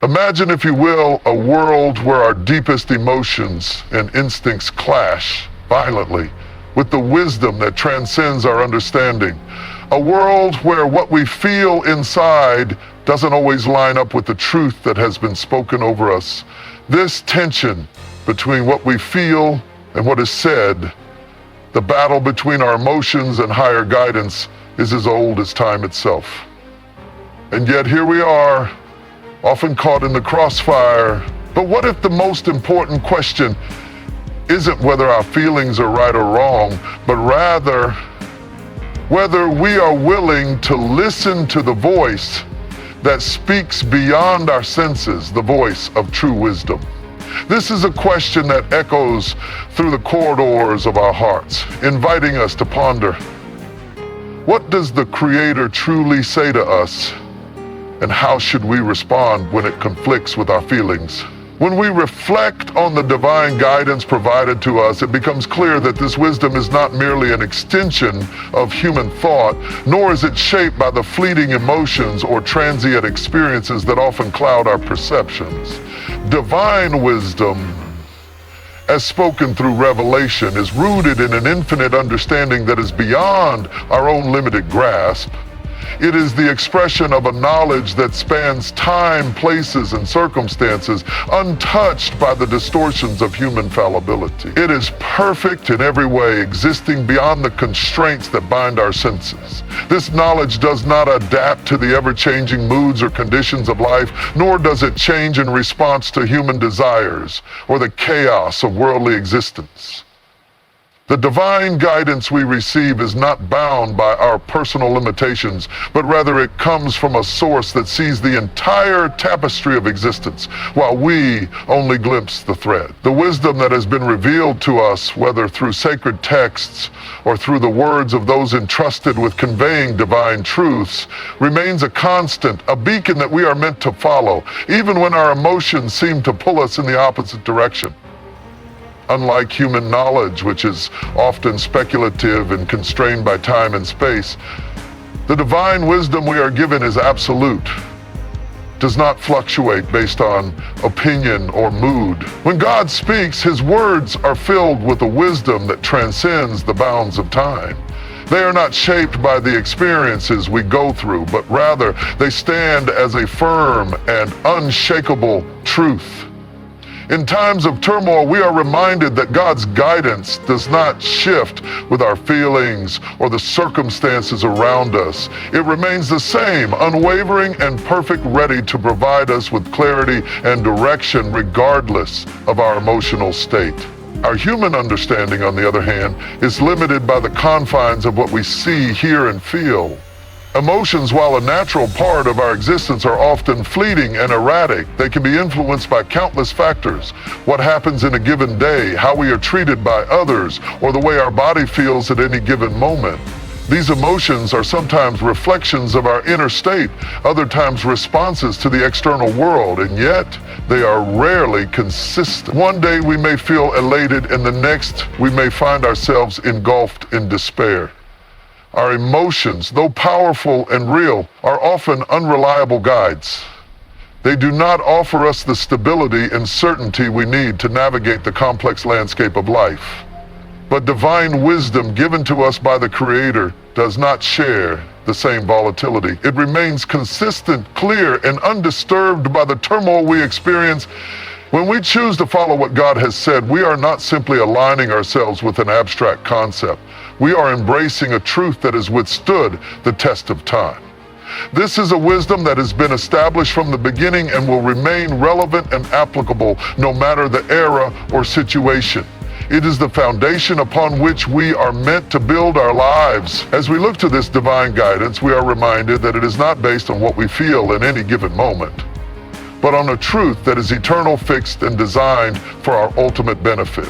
Imagine, if you will, a world where our deepest emotions and instincts clash violently with the wisdom that transcends our understanding. A world where what we feel inside doesn't always line up with the truth that has been spoken over us. This tension between what we feel and what is said, the battle between our emotions and higher guidance, is as old as time itself. And yet here we are, often caught in the crossfire. But what if the most important question isn't whether our feelings are right or wrong, but rather whether we are willing to listen to the voice that speaks beyond our senses, the voice of true wisdom? This is a question that echoes through the corridors of our hearts, inviting us to ponder. What does the Creator truly say to us? And how should we respond when it conflicts with our feelings? When we reflect on the divine guidance provided to us, it becomes clear that this wisdom is not merely an extension of human thought, nor is it shaped by the fleeting emotions or transient experiences that often cloud our perceptions. Divine wisdom, as spoken through revelation, is rooted in an infinite understanding that is beyond our own limited grasp. It is the expression of a knowledge that spans time, places, and circumstances, untouched by the distortions of human fallibility. It is perfect in every way, existing beyond the constraints that bind our senses. This knowledge does not adapt to the ever-changing moods or conditions of life, nor does it change in response to human desires or the chaos of worldly existence. The divine guidance we receive is not bound by our personal limitations, but rather it comes from a source that sees the entire tapestry of existence, while we only glimpse the thread. The wisdom that has been revealed to us, whether through sacred texts or through the words of those entrusted with conveying divine truths, remains a constant, a beacon that we are meant to follow, even when our emotions seem to pull us in the opposite direction. Unlike human knowledge, which is often speculative and constrained by time and space, the divine wisdom we are given is absolute, does not fluctuate based on opinion or mood. When God speaks, His words are filled with a wisdom that transcends the bounds of time. They are not shaped by the experiences we go through, but rather they stand as a firm and unshakable truth. In times of turmoil, we are reminded that God's guidance does not shift with our feelings or the circumstances around us. It remains the same, unwavering and perfect, ready to provide us with clarity and direction regardless of our emotional state. Our human understanding, on the other hand, is limited by the confines of what we see, hear, and feel. Emotions, while a natural part of our existence, are often fleeting and erratic. They can be influenced by countless factors: what happens in a given day, how we are treated by others, or the way our body feels at any given moment. These emotions are sometimes reflections of our inner state, other times responses to the external world, and yet they are rarely consistent. One day we may feel elated, and the next we may find ourselves engulfed in despair. Our emotions, though powerful and real, are often unreliable guides. They do not offer us the stability and certainty we need to navigate the complex landscape of life. But divine wisdom given to us by the Creator does not share the same volatility. It remains consistent, clear, and undisturbed by the turmoil we experience. When we choose to follow what God has said, we are not simply aligning ourselves with an abstract concept. We are embracing a truth that has withstood the test of time. This is a wisdom that has been established from the beginning and will remain relevant and applicable no matter the era or situation. It is the foundation upon which we are meant to build our lives. As we look to this divine guidance, we are reminded that it is not based on what we feel in any given moment, but on a truth that is eternal, fixed, and designed for our ultimate benefit.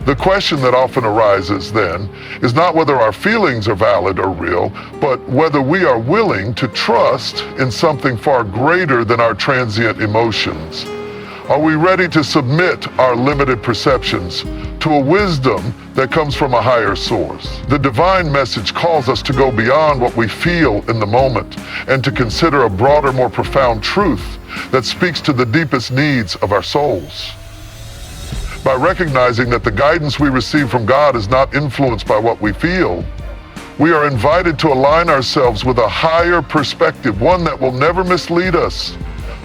The question that often arises then is not whether our feelings are valid or real, but whether we are willing to trust in something far greater than our transient emotions. Are we ready to submit our limited perceptions to a wisdom that comes from a higher source? The divine message calls us to go beyond what we feel in the moment and to consider a broader, more profound truth that speaks to the deepest needs of our souls. By recognizing that the guidance we receive from God is not influenced by what we feel, we are invited to align ourselves with a higher perspective, one that will never mislead us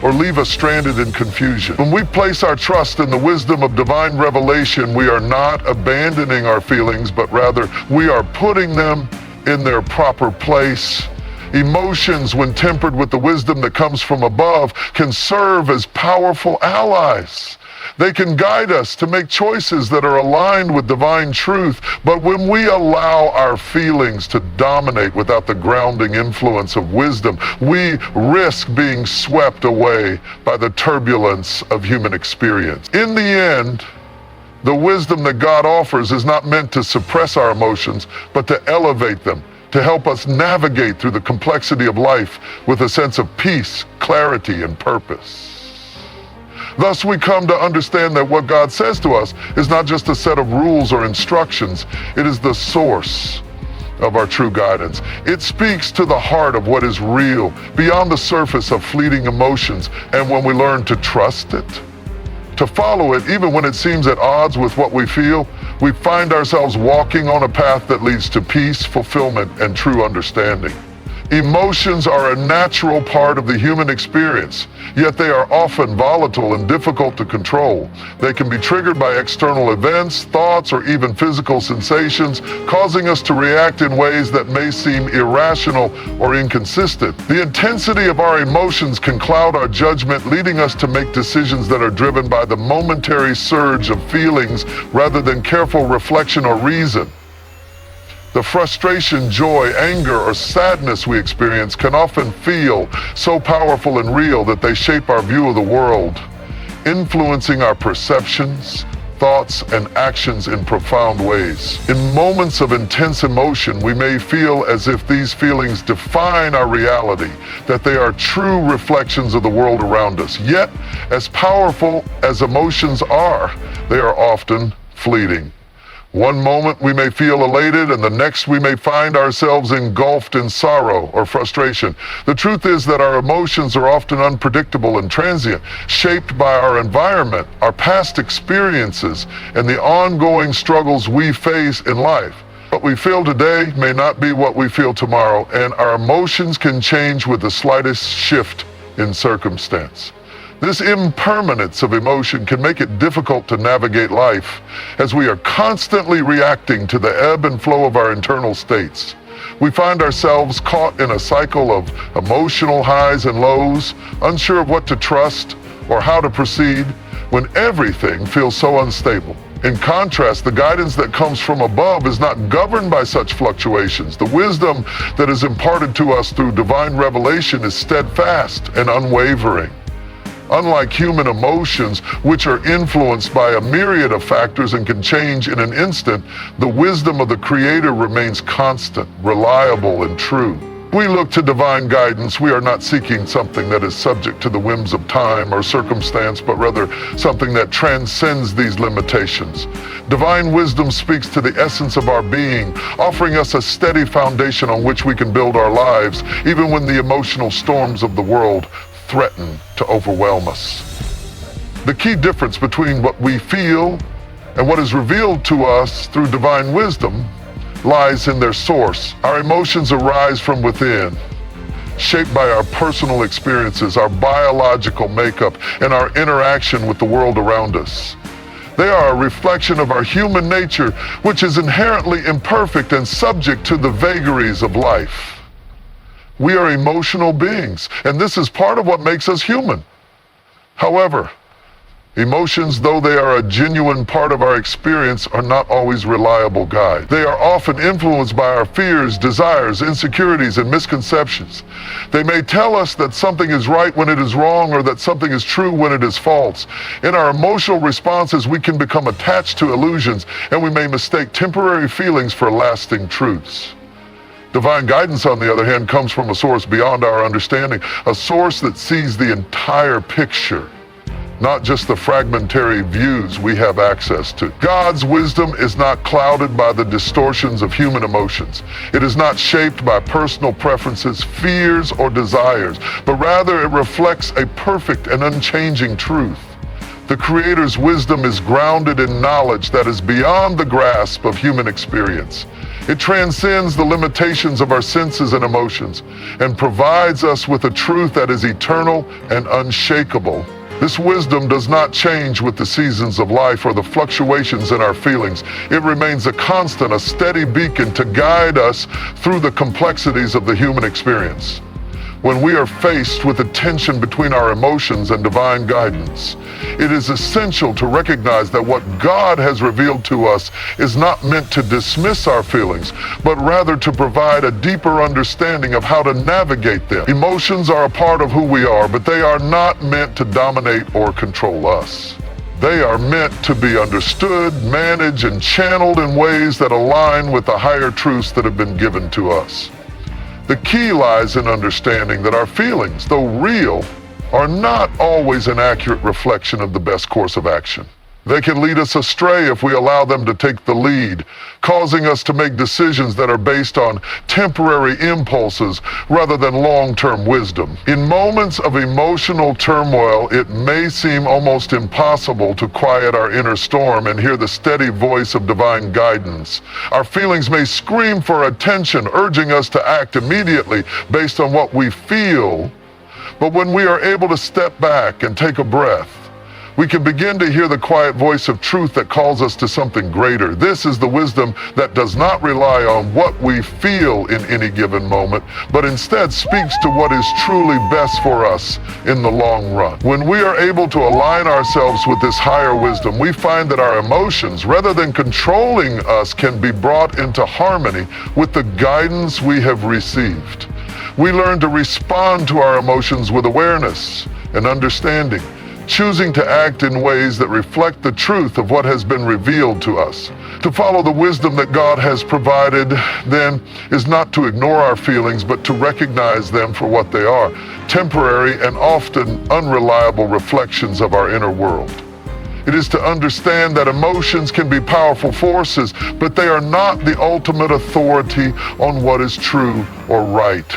or leave us stranded in confusion. When we place our trust in the wisdom of divine revelation, we are not abandoning our feelings, but rather we are putting them in their proper place. Emotions, when tempered with the wisdom that comes from above, can serve as powerful allies. They can guide us to make choices that are aligned with divine truth. But when we allow our feelings to dominate without the grounding influence of wisdom, we risk being swept away by the turbulence of human experience. In the end, the wisdom that God offers is not meant to suppress our emotions, but to elevate them, to help us navigate through the complexity of life with a sense of peace, clarity, and purpose. Thus, we come to understand that what God says to us is not just a set of rules or instructions. It is the source of our true guidance. It speaks to the heart of what is real, beyond the surface of fleeting emotions. And when we learn to trust it, to follow it, even when it seems at odds with what we feel, we find ourselves walking on a path that leads to peace, fulfillment, and true understanding. Emotions are a natural part of the human experience, yet they are often volatile and difficult to control. They can be triggered by external events, thoughts, or even physical sensations, causing us to react in ways that may seem irrational or inconsistent. The intensity of our emotions can cloud our judgment, leading us to make decisions that are driven by the momentary surge of feelings rather than careful reflection or reason. The frustration, joy, anger, or sadness we experience can often feel so powerful and real that they shape our view of the world, influencing our perceptions, thoughts, and actions in profound ways. In moments of intense emotion, we may feel as if these feelings define our reality, that they are true reflections of the world around us. Yet, as powerful as emotions are, they are often fleeting. One moment we may feel elated, and the next we may find ourselves engulfed in sorrow or frustration. The truth is that our emotions are often unpredictable and transient, shaped by our environment, our past experiences, and the ongoing struggles we face in life. What we feel today may not be what we feel tomorrow, and our emotions can change with the slightest shift in circumstance. This impermanence of emotion can make it difficult to navigate life, as we are constantly reacting to the ebb and flow of our internal states. We find ourselves caught in a cycle of emotional highs and lows, unsure of what to trust or how to proceed, when everything feels so unstable. In contrast, the guidance that comes from above is not governed by such fluctuations. The wisdom that is imparted to us through divine revelation is steadfast and unwavering. Unlike human emotions, which are influenced by a myriad of factors and can change in an instant, the wisdom of the Creator remains constant, reliable, and true. We look to divine guidance. We are not seeking something that is subject to the whims of time or circumstance, but rather something that transcends these limitations. Divine wisdom speaks to the essence of our being, offering us a steady foundation on which we can build our lives, even when the emotional storms of the world threaten to overwhelm us. The key difference between what we feel and what is revealed to us through divine wisdom lies in their source. Our emotions arise from within, shaped by our personal experiences, our biological makeup, and our interaction with the world around us. They are a reflection of our human nature, which is inherently imperfect and subject to the vagaries of life. We are emotional beings, and this is part of what makes us human. However, emotions, though they are a genuine part of our experience, are not always reliable guides. They are often influenced by our fears, desires, insecurities, and misconceptions. They may tell us that something is right when it is wrong, or that something is true when it is false. In our emotional responses, we can become attached to illusions, and we may mistake temporary feelings for lasting truths. Divine guidance, on the other hand, comes from a source beyond our understanding, a source that sees the entire picture not just the fragmentary views we have access to. God's wisdom is not clouded by the distortions of human emotions. It is not shaped by personal preferences, fears, or desires, but rather it reflects a perfect and unchanging truth. The Creator's wisdom is grounded in knowledge that is beyond the grasp of human experience. It transcends the limitations of our senses and emotions and provides us with a truth that is eternal and unshakable. This wisdom does not change with the seasons of life or the fluctuations in our feelings. It remains a constant, a steady beacon to guide us through the complexities of the human experience. When we are faced with a tension between our emotions and divine guidance, it is essential to recognize that what God has revealed to us is not meant to dismiss our feelings, but rather to provide a deeper understanding of how to navigate them. Emotions are a part of who we are, but they are not meant to dominate or control us. They are meant to be understood, managed, and channeled in ways that align with the higher truths that have been given to us. The key lies in understanding that our feelings, though real, are not always an accurate reflection of the best course of action. They can lead us astray if we allow them to take the lead, causing us to make decisions that are based on temporary impulses rather than long-term wisdom. In moments of emotional turmoil, it may seem almost impossible to quiet our inner storm and hear the steady voice of divine guidance. Our feelings may scream for attention, urging us to act immediately based on what we feel. But when we are able to step back and take a breath, we can begin to hear the quiet voice of truth that calls us to something greater. This is the wisdom that does not rely on what we feel in any given moment, but instead speaks to what is truly best for us in the long run. When we are able to align ourselves with this higher wisdom, we find that our emotions, rather than controlling us, can be brought into harmony with the guidance we have received. We learn to respond to our emotions with awareness and understanding, choosing to act in ways that reflect the truth of what has been revealed to us. To follow the wisdom that God has provided, then, is not to ignore our feelings, but to recognize them for what they are, temporary and often unreliable reflections of our inner world. It is to understand that emotions can be powerful forces, but they are not the ultimate authority on what is true or right.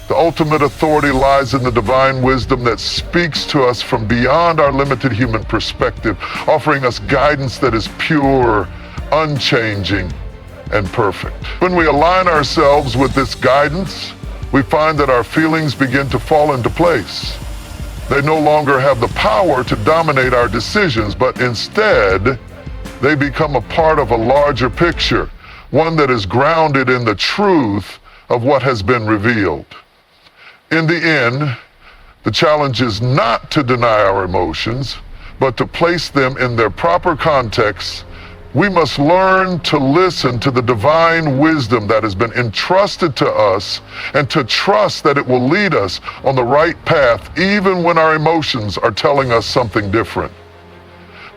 The ultimate authority lies in the divine wisdom that speaks to us from beyond our limited human perspective, offering us guidance that is pure, unchanging, and perfect. When we align ourselves with this guidance, we find that our feelings begin to fall into place. They no longer have the power to dominate our decisions, but instead, they become a part of a larger picture, one that is grounded in the truth of what has been revealed. In the end, the challenge is not to deny our emotions, but to place them in their proper context. We must learn to listen to the divine wisdom that has been entrusted to us and to trust that it will lead us on the right path even when our emotions are telling us something different.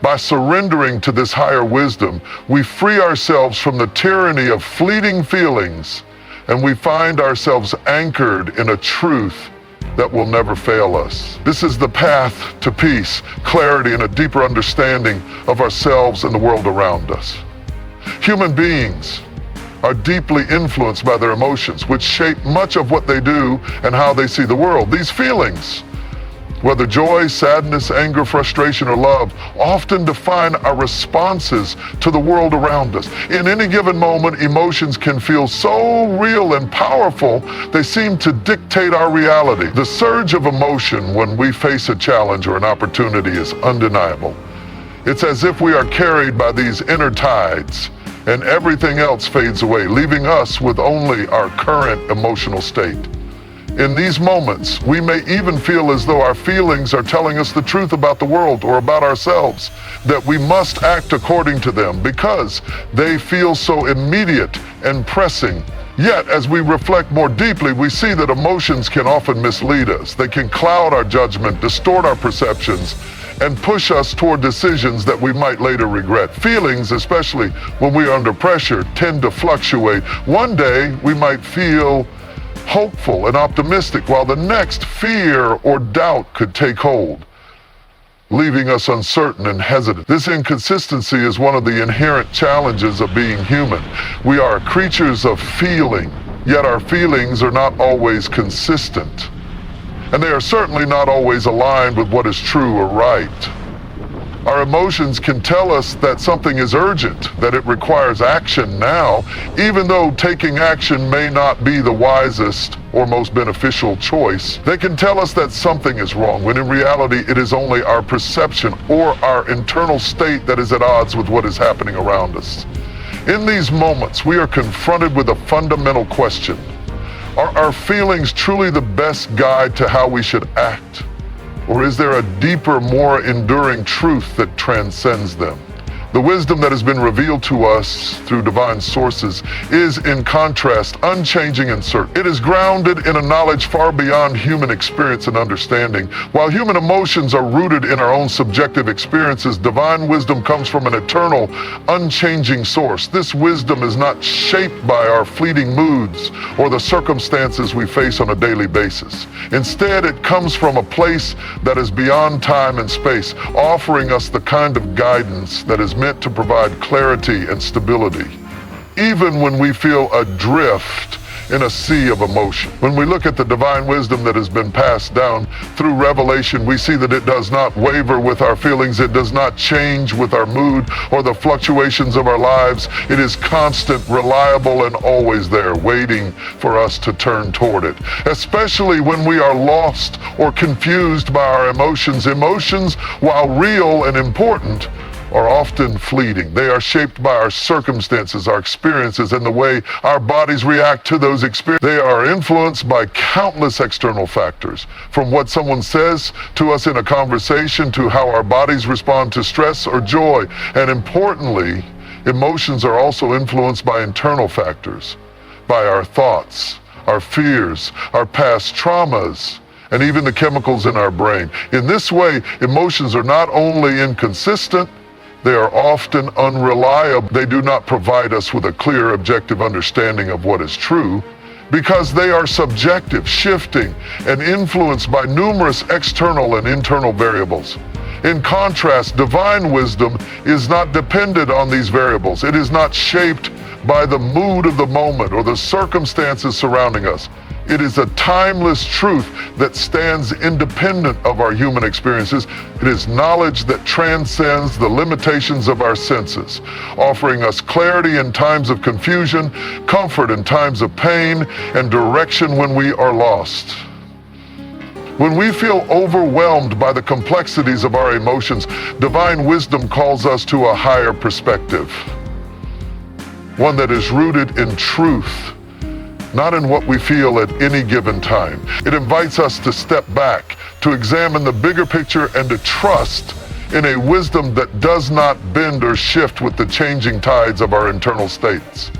By surrendering to this higher wisdom, we free ourselves from the tyranny of fleeting feelings, and we find ourselves anchored in a truth that will never fail us. This is the path to peace, clarity, and a deeper understanding of ourselves and the world around us. Human beings are deeply influenced by their emotions, which shape much of what they do and how they see the world. These feelings, whether joy, sadness, anger, frustration, or love, often define our responses to the world around us. In any given moment, emotions can feel so real and powerful, they seem to dictate our reality. The surge of emotion when we face a challenge or an opportunity is undeniable. It's as if we are carried by these inner tides, and everything else fades away, leaving us with only our current emotional state. In these moments, we may even feel as though our feelings are telling us the truth about the world or about ourselves, that we must act according to them because they feel so immediate and pressing. Yet, as we reflect more deeply, we see that emotions can often mislead us. They can cloud our judgment, distort our perceptions, and push us toward decisions that we might later regret. Feelings, especially when we are under pressure, tend to fluctuate. One day, we might feel hopeful and optimistic, while the next fear or doubt could take hold. leaving us uncertain and hesitant. This inconsistency is one of the inherent challenges of being human. We are creatures of feeling, yet our feelings are not always consistent. And they are certainly not always aligned with what is true or right. Our emotions can tell us that something is urgent, that it requires action now, even though taking action may not be the wisest or most beneficial choice. They can tell us that something is wrong, when in reality it is only our perception or our internal state that is at odds with what is happening around us. In these moments, we are confronted with a fundamental question. Are our feelings truly the best guide to how we should act? Or is there a deeper, more enduring truth that transcends them? The wisdom that has been revealed to us through divine sources is, in contrast, unchanging and certain. It is grounded in a knowledge far beyond human experience and understanding. While human emotions are rooted in our own subjective experiences, divine wisdom comes from an eternal, unchanging source. This wisdom is not shaped by our fleeting moods or the circumstances we face on a daily basis. Instead, it comes from a place that is beyond time and space, offering us the kind of guidance that is meant to provide clarity and stability, even when we feel adrift in a sea of emotion. When we look at the divine wisdom that has been passed down through revelation, we see that it does not waver with our feelings, it does not change with our mood or the fluctuations of our lives. It is constant, reliable, and always there, waiting for us to turn toward it. Especially when we are lost or confused by our emotions. Emotions, while real and important, are often fleeting. They are shaped by our circumstances, our experiences, and the way our bodies react to those experiences. They are influenced by countless external factors, from what someone says to us in a conversation to how our bodies respond to stress or joy. And importantly, emotions are also influenced by internal factors, by our thoughts, our fears, our past traumas, and even the chemicals in our brain. In this way, emotions are not only inconsistent, they are often unreliable. They do not provide us with a clear, objective understanding of what is true, because they are subjective, shifting, and influenced by numerous external and internal variables. In contrast, divine wisdom is not dependent on these variables. It is not shaped by the mood of the moment or the circumstances surrounding us. It is a timeless truth that stands independent of our human experiences. It is knowledge that transcends the limitations of our senses, offering us clarity in times of confusion, comfort in times of pain, and direction when we are lost. When we feel overwhelmed by the complexities of our emotions, divine wisdom calls us to a higher perspective, one that is rooted in truth, not in what we feel at any given time. It invites us to step back, to examine the bigger picture, and to trust in a wisdom that does not bend or shift with the changing tides of our internal states.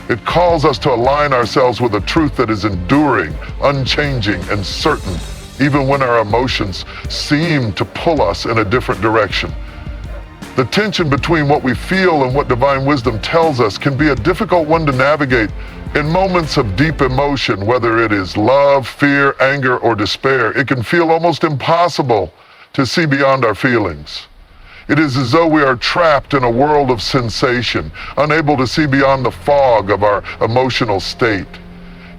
It calls us to align ourselves with a truth that is enduring, unchanging, and certain, even when our emotions seem to pull us in a different direction. The tension between what we feel and what divine wisdom tells us can be a difficult one to navigate. In moments of deep emotion, whether it is love, fear, anger, or despair, it can feel almost impossible to see beyond our feelings. It is as though we are trapped in a world of sensation, unable to see beyond the fog of our emotional state.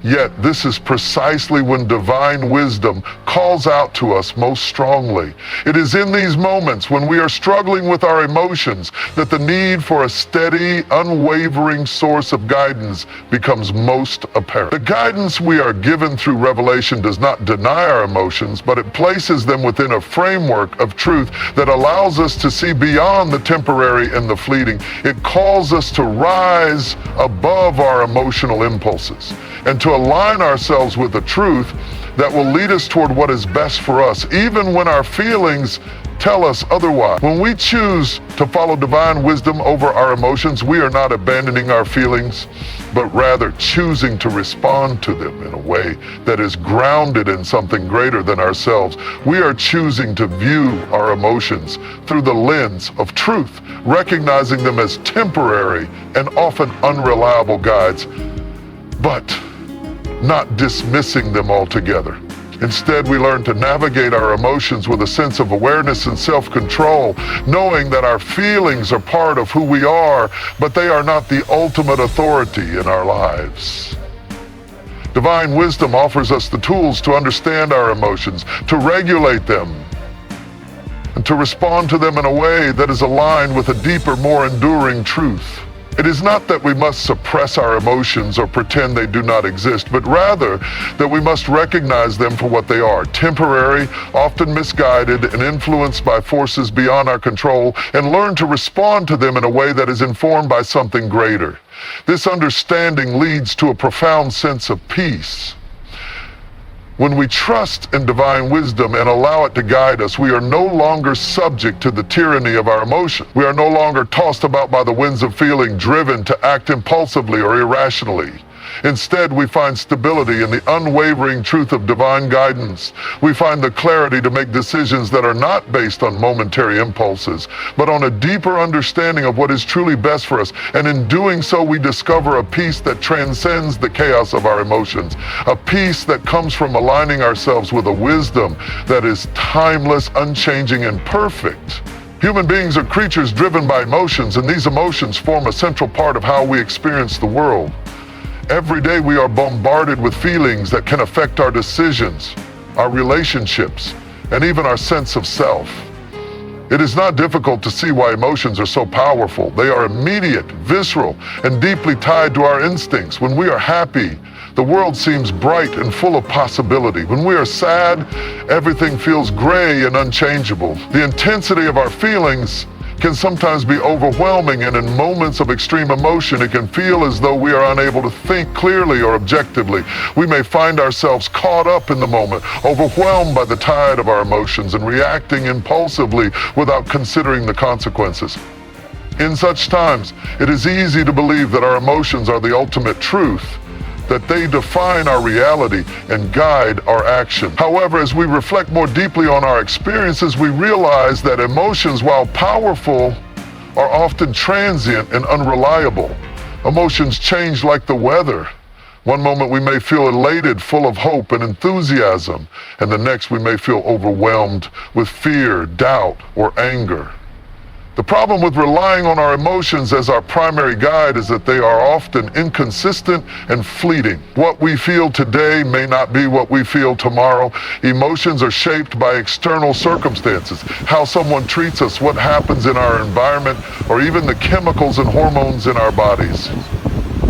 Yet this is precisely when divine wisdom calls out to us most strongly. It is in these moments when we are struggling with our emotions that the need for a steady, unwavering source of guidance becomes most apparent. The guidance we are given through revelation does not deny our emotions, but it places them within a framework of truth that allows us to see beyond the temporary and the fleeting. It calls us to rise above our emotional impulses and to align ourselves with the truth that will lead us toward what is best for us, even when our feelings tell us otherwise. When we choose to follow divine wisdom over our emotions, we are not abandoning our feelings, but rather choosing to respond to them in a way that is grounded in something greater than ourselves. We are choosing to view our emotions through the lens of truth, recognizing them as temporary and often unreliable guides, but not dismissing them altogether. Instead, we learn to navigate our emotions with a sense of awareness and self-control, knowing that our feelings are part of who we are, but they are not the ultimate authority in our lives. Divine wisdom offers us the tools to understand our emotions, to regulate them, and to respond to them in a way that is aligned with a deeper, more enduring truth. It is not that we must suppress our emotions or pretend they do not exist, but rather that we must recognize them for what they are: temporary, often misguided, and influenced by forces beyond our control, and learn to respond to them in a way that is informed by something greater. This understanding leads to a profound sense of peace. When we trust in divine wisdom and allow it to guide us, we are no longer subject to the tyranny of our emotion. We are no longer tossed about by the winds of feeling, driven to act impulsively or irrationally. Instead, we find stability in the unwavering truth of divine guidance. We find the clarity to make decisions that are not based on momentary impulses, but on a deeper understanding of what is truly best for us. And in doing so, we discover a peace that transcends the chaos of our emotions, a peace that comes from aligning ourselves with a wisdom that is timeless, unchanging, and perfect. Human beings are creatures driven by emotions, and these emotions form a central part of how we experience the world. Every day we are bombarded with feelings that can affect our decisions, our relationships, and even our sense of self. It is not difficult to see why emotions are so powerful. They are immediate, visceral, and deeply tied to our instincts. When we are happy, the world seems bright and full of possibility. When we are sad, everything feels gray and unchangeable. The intensity of our feelings can sometimes be overwhelming, and in moments of extreme emotion, it can feel as though we are unable to think clearly or objectively. We may find ourselves caught up in the moment, overwhelmed by the tide of our emotions, and reacting impulsively without considering the consequences. In such times, it is easy to believe that our emotions are the ultimate truth, that they define our reality and guide our action. However, as we reflect more deeply on our experiences, we realize that emotions, while powerful, are often transient and unreliable. Emotions change like the weather. One moment we may feel elated, full of hope and enthusiasm, and the next we may feel overwhelmed with fear, doubt, or anger. The problem with relying on our emotions as our primary guide is that they are often inconsistent and fleeting. What we feel today may not be what we feel tomorrow. Emotions are shaped by external circumstances, how someone treats us, what happens in our environment, or even the chemicals and hormones in our bodies.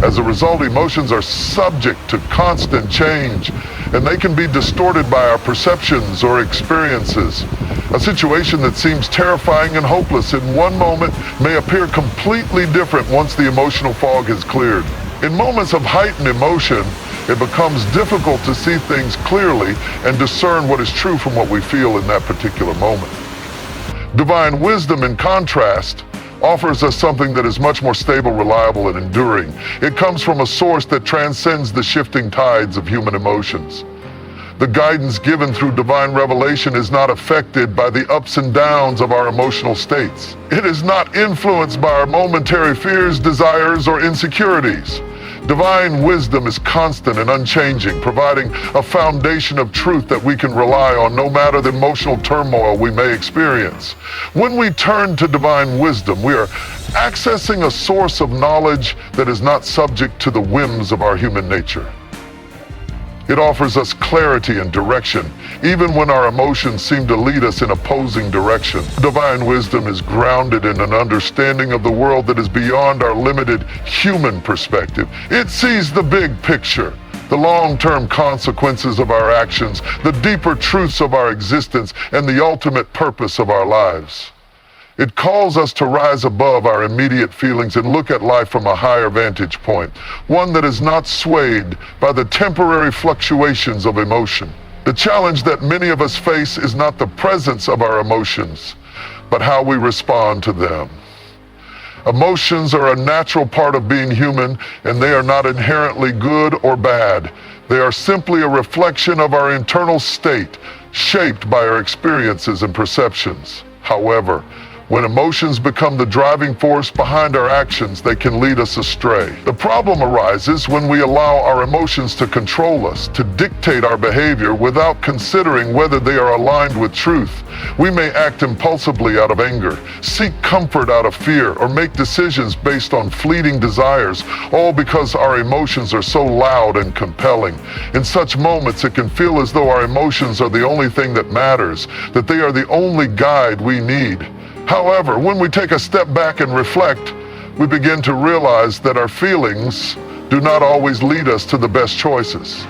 As a result, emotions are subject to constant change, and they can be distorted by our perceptions or experiences. A situation that seems terrifying and hopeless in one moment may appear completely different once the emotional fog has cleared. In moments of heightened emotion, it becomes difficult to see things clearly and discern what is true from what we feel in that particular moment. Divine wisdom, in contrast, offers us something that is much more stable, reliable, and enduring. It comes from a source that transcends the shifting tides of human emotions. The guidance given through divine revelation is not affected by the ups and downs of our emotional states. It is not influenced by our momentary fears, desires, or insecurities. Divine wisdom is constant and unchanging, providing a foundation of truth that we can rely on no matter the emotional turmoil we may experience. When we turn to divine wisdom, we are accessing a source of knowledge that is not subject to the whims of our human nature. It offers us clarity and direction, even when our emotions seem to lead us in opposing directions. Divine wisdom is grounded in an understanding of the world that is beyond our limited human perspective. It sees the big picture, the long-term consequences of our actions, the deeper truths of our existence, and the ultimate purpose of our lives. It calls us to rise above our immediate feelings and look at life from a higher vantage point, one that is not swayed by the temporary fluctuations of emotion. The challenge that many of us face is not the presence of our emotions, but how we respond to them. Emotions are a natural part of being human, and they are not inherently good or bad. They are simply a reflection of our internal state, shaped by our experiences and perceptions. However, When emotions become the driving force behind our actions, they can lead us astray. The problem arises when we allow our emotions to control us, to dictate our behavior without considering whether they are aligned with truth. We may act impulsively out of anger, seek comfort out of fear, or make decisions based on fleeting desires, all because our emotions are so loud and compelling. In such moments, it can feel as though our emotions are the only thing that matters, that they are the only guide we need. However, when we take a step back and reflect, we begin to realize that our feelings do not always lead us to the best choices.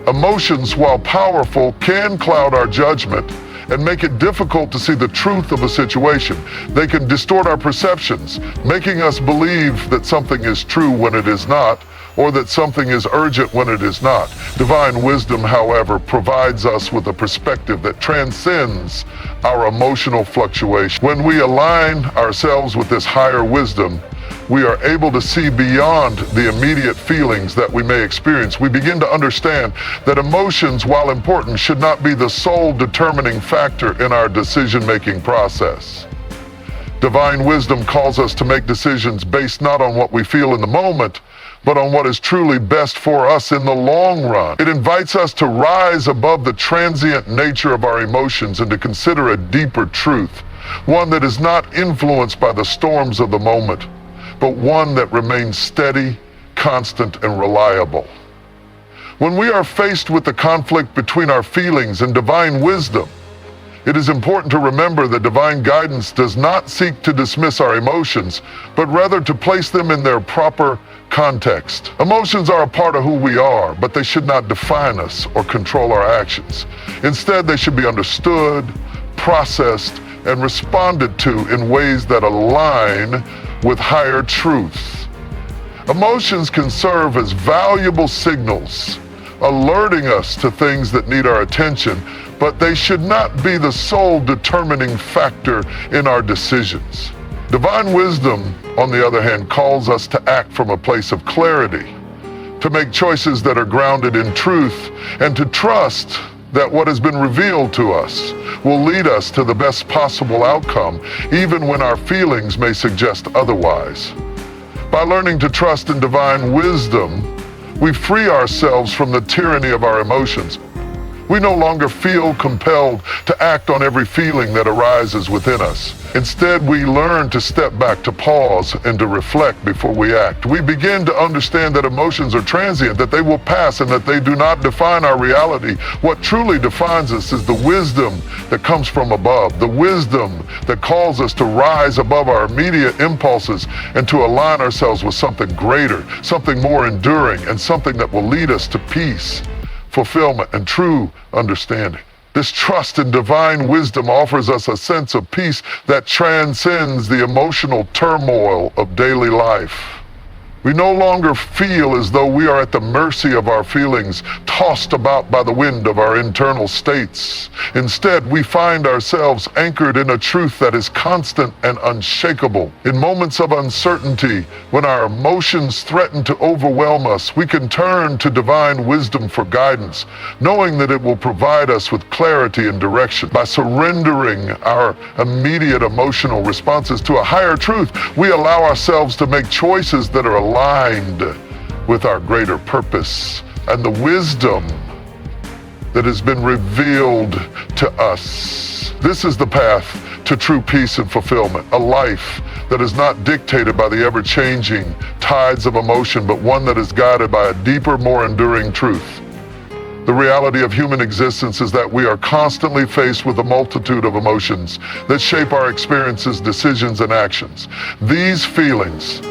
Emotions, while powerful, can cloud our judgment and make it difficult to see the truth of a situation. They can distort our perceptions, making us believe that something is true when it is not, or that something is urgent when it is not. Divine wisdom, however, provides us with a perspective that transcends our emotional fluctuation. When we align ourselves with this higher wisdom, we are able to see beyond the immediate feelings that we may experience. We begin to understand that emotions, while important, should not be the sole determining factor in our decision-making process. Divine wisdom calls us to make decisions based not on what we feel in the moment, but on what is truly best for us in the long run. It invites us to rise above the transient nature of our emotions and to consider a deeper truth, one that is not influenced by the storms of the moment, but one that remains steady, constant, and reliable. When we are faced with the conflict between our feelings and divine wisdom, it is important to remember that divine guidance does not seek to dismiss our emotions, but rather to place them in their proper context. Emotions are a part of who we are, but they should not define us or control our actions. Instead, they should be understood, processed, and responded to in ways that align with higher truths. Emotions can serve as valuable signals, alerting us to things that need our attention, but they should not be the sole determining factor in our decisions. Divine wisdom, on the other hand, calls us to act from a place of clarity, to make choices that are grounded in truth, and to trust that what has been revealed to us will lead us to the best possible outcome, even when our feelings may suggest otherwise. By learning to trust in divine wisdom, we free ourselves from the tyranny of our emotions. We no longer feel compelled to act on every feeling that arises within us. Instead, we learn to step back, to pause, and to reflect before we act. We begin to understand that emotions are transient, that they will pass, and that they do not define our reality. What truly defines us is the wisdom that comes from above, the wisdom that calls us to rise above our immediate impulses and to align ourselves with something greater, something more enduring, and something that will lead us to peace, fulfillment, and true understanding. This trust in divine wisdom offers us a sense of peace that transcends the emotional turmoil of daily life. We no longer feel as though we are at the mercy of our feelings, tossed about by the wind of our internal states. Instead, we find ourselves anchored in a truth that is constant and unshakable. In moments of uncertainty, when our emotions threaten to overwhelm us, we can turn to divine wisdom for guidance, knowing that it will provide us with clarity and direction. By surrendering our immediate emotional responses to a higher truth, we allow ourselves to make choices that are aligned with our greater purpose and the wisdom that has been revealed to us. This is the path to true peace and fulfillment, a life that is not dictated by the ever-changing tides of emotion, but one that is guided by a deeper, more enduring truth. The reality of human existence is that we are constantly faced with a multitude of emotions that shape our experiences, decisions, and actions. These feelings,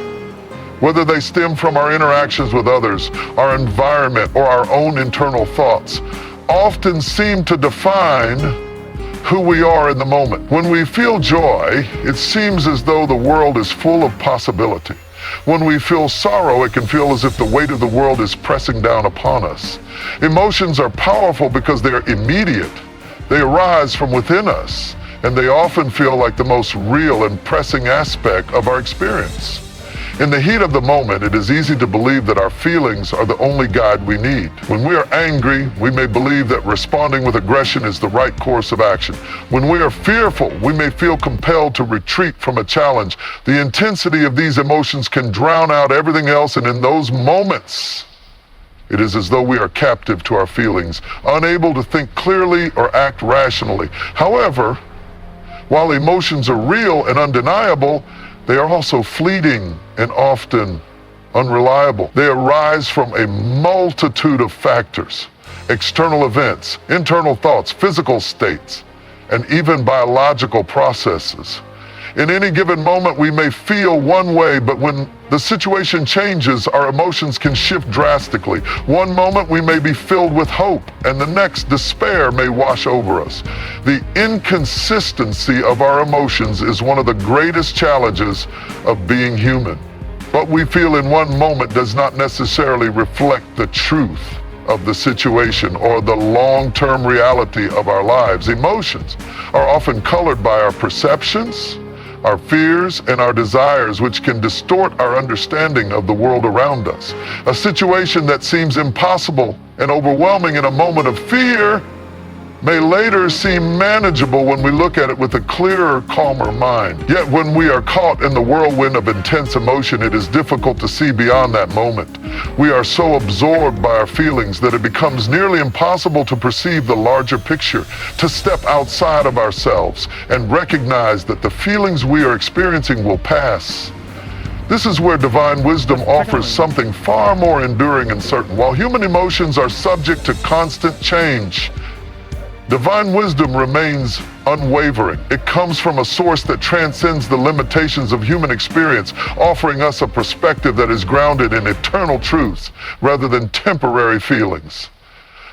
whether they stem from our interactions with others, our environment, or our own internal thoughts, often seem to define who we are in the moment. When we feel joy, it seems as though the world is full of possibility. When we feel sorrow, it can feel as if the weight of the world is pressing down upon us. Emotions are powerful because they are immediate. They arise from within us, and they often feel like the most real and pressing aspect of our experience. In the heat of the moment, it is easy to believe that our feelings are the only guide we need. When we are angry, we may believe that responding with aggression is the right course of action. When we are fearful, we may feel compelled to retreat from a challenge. The intensity of these emotions can drown out everything else, and in those moments, it is as though we are captive to our feelings, unable to think clearly or act rationally. However, while emotions are real and undeniable, they are also fleeting and often unreliable. They arise from a multitude of factors, external events, internal thoughts, physical states, and even biological processes. In any given moment, we may feel one way, but when the situation changes, our emotions can shift drastically. One moment we may be filled with hope, and the next despair may wash over us. The inconsistency of our emotions is one of the greatest challenges of being human. What we feel in one moment does not necessarily reflect the truth of the situation or the long-term reality of our lives. Emotions are often colored by our perceptions, our fears, and our desires, which can distort our understanding of the world around us. A situation that seems impossible and overwhelming in a moment of fear may later seem manageable when we look at it with a clearer, calmer mind. Yet when we are caught in the whirlwind of intense emotion, it is difficult to see beyond that moment. We are so absorbed by our feelings that it becomes nearly impossible to perceive the larger picture, to step outside of ourselves and recognize that the feelings we are experiencing will pass. This is where divine wisdom offers something far more enduring and certain. While human emotions are subject to constant change, divine wisdom remains unwavering. It comes from a source that transcends the limitations of human experience, offering us a perspective that is grounded in eternal truths rather than temporary feelings.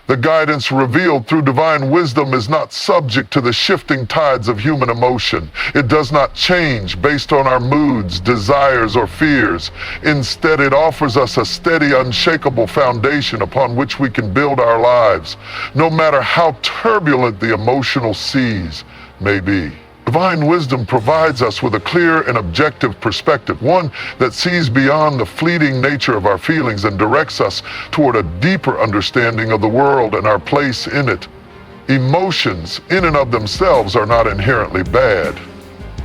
The guidance revealed through divine wisdom is not subject to the shifting tides of human emotion. It does not change based on our moods, desires, or fears. Instead, it offers us a steady, unshakable foundation upon which we can build our lives, no matter how turbulent the emotional seas may be. Divine wisdom provides us with a clear and objective perspective, one that sees beyond the fleeting nature of our feelings and directs us toward a deeper understanding of the world and our place in it. Emotions, in and of themselves, are not inherently bad.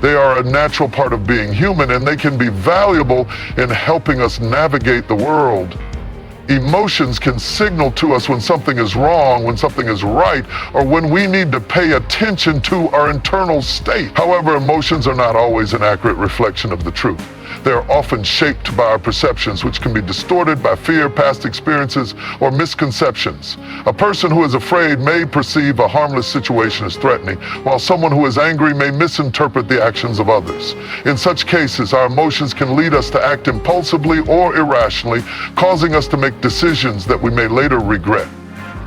They are a natural part of being human, and they can be valuable in helping us navigate the world. Emotions can signal to us when something is wrong, when something is right, or when we need to pay attention to our internal state. However, emotions are not always an accurate reflection of the truth. They are often shaped by our perceptions, which can be distorted by fear, past experiences, or misconceptions. A person who is afraid may perceive a harmless situation as threatening, while someone who is angry may misinterpret the actions of others. In such cases, our emotions can lead us to act impulsively or irrationally, causing us to make decisions that we may later regret.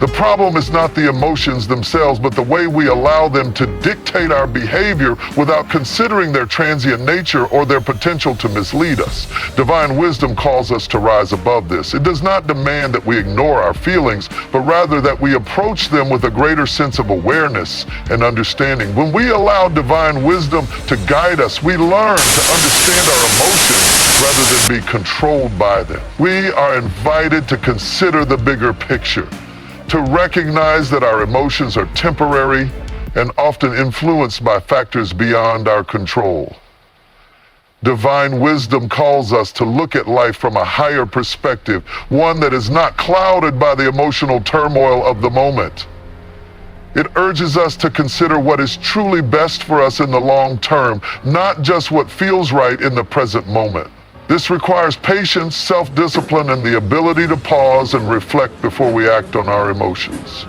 The problem is not the emotions themselves, but the way we allow them to dictate our behavior without considering their transient nature or their potential to mislead us. Divine wisdom calls us to rise above this. It does not demand that we ignore our feelings, but rather that we approach them with a greater sense of awareness and understanding. When we allow divine wisdom to guide us, we learn to understand our emotions rather than be controlled by them. We are invited to consider the bigger picture, to recognize that our emotions are temporary and often influenced by factors beyond our control. Divine wisdom calls us to look at life from a higher perspective, one that is not clouded by the emotional turmoil of the moment. It urges us to consider what is truly best for us in the long term, not just what feels right in the present moment. This requires patience, self-discipline, and the ability to pause and reflect before we act on our emotions.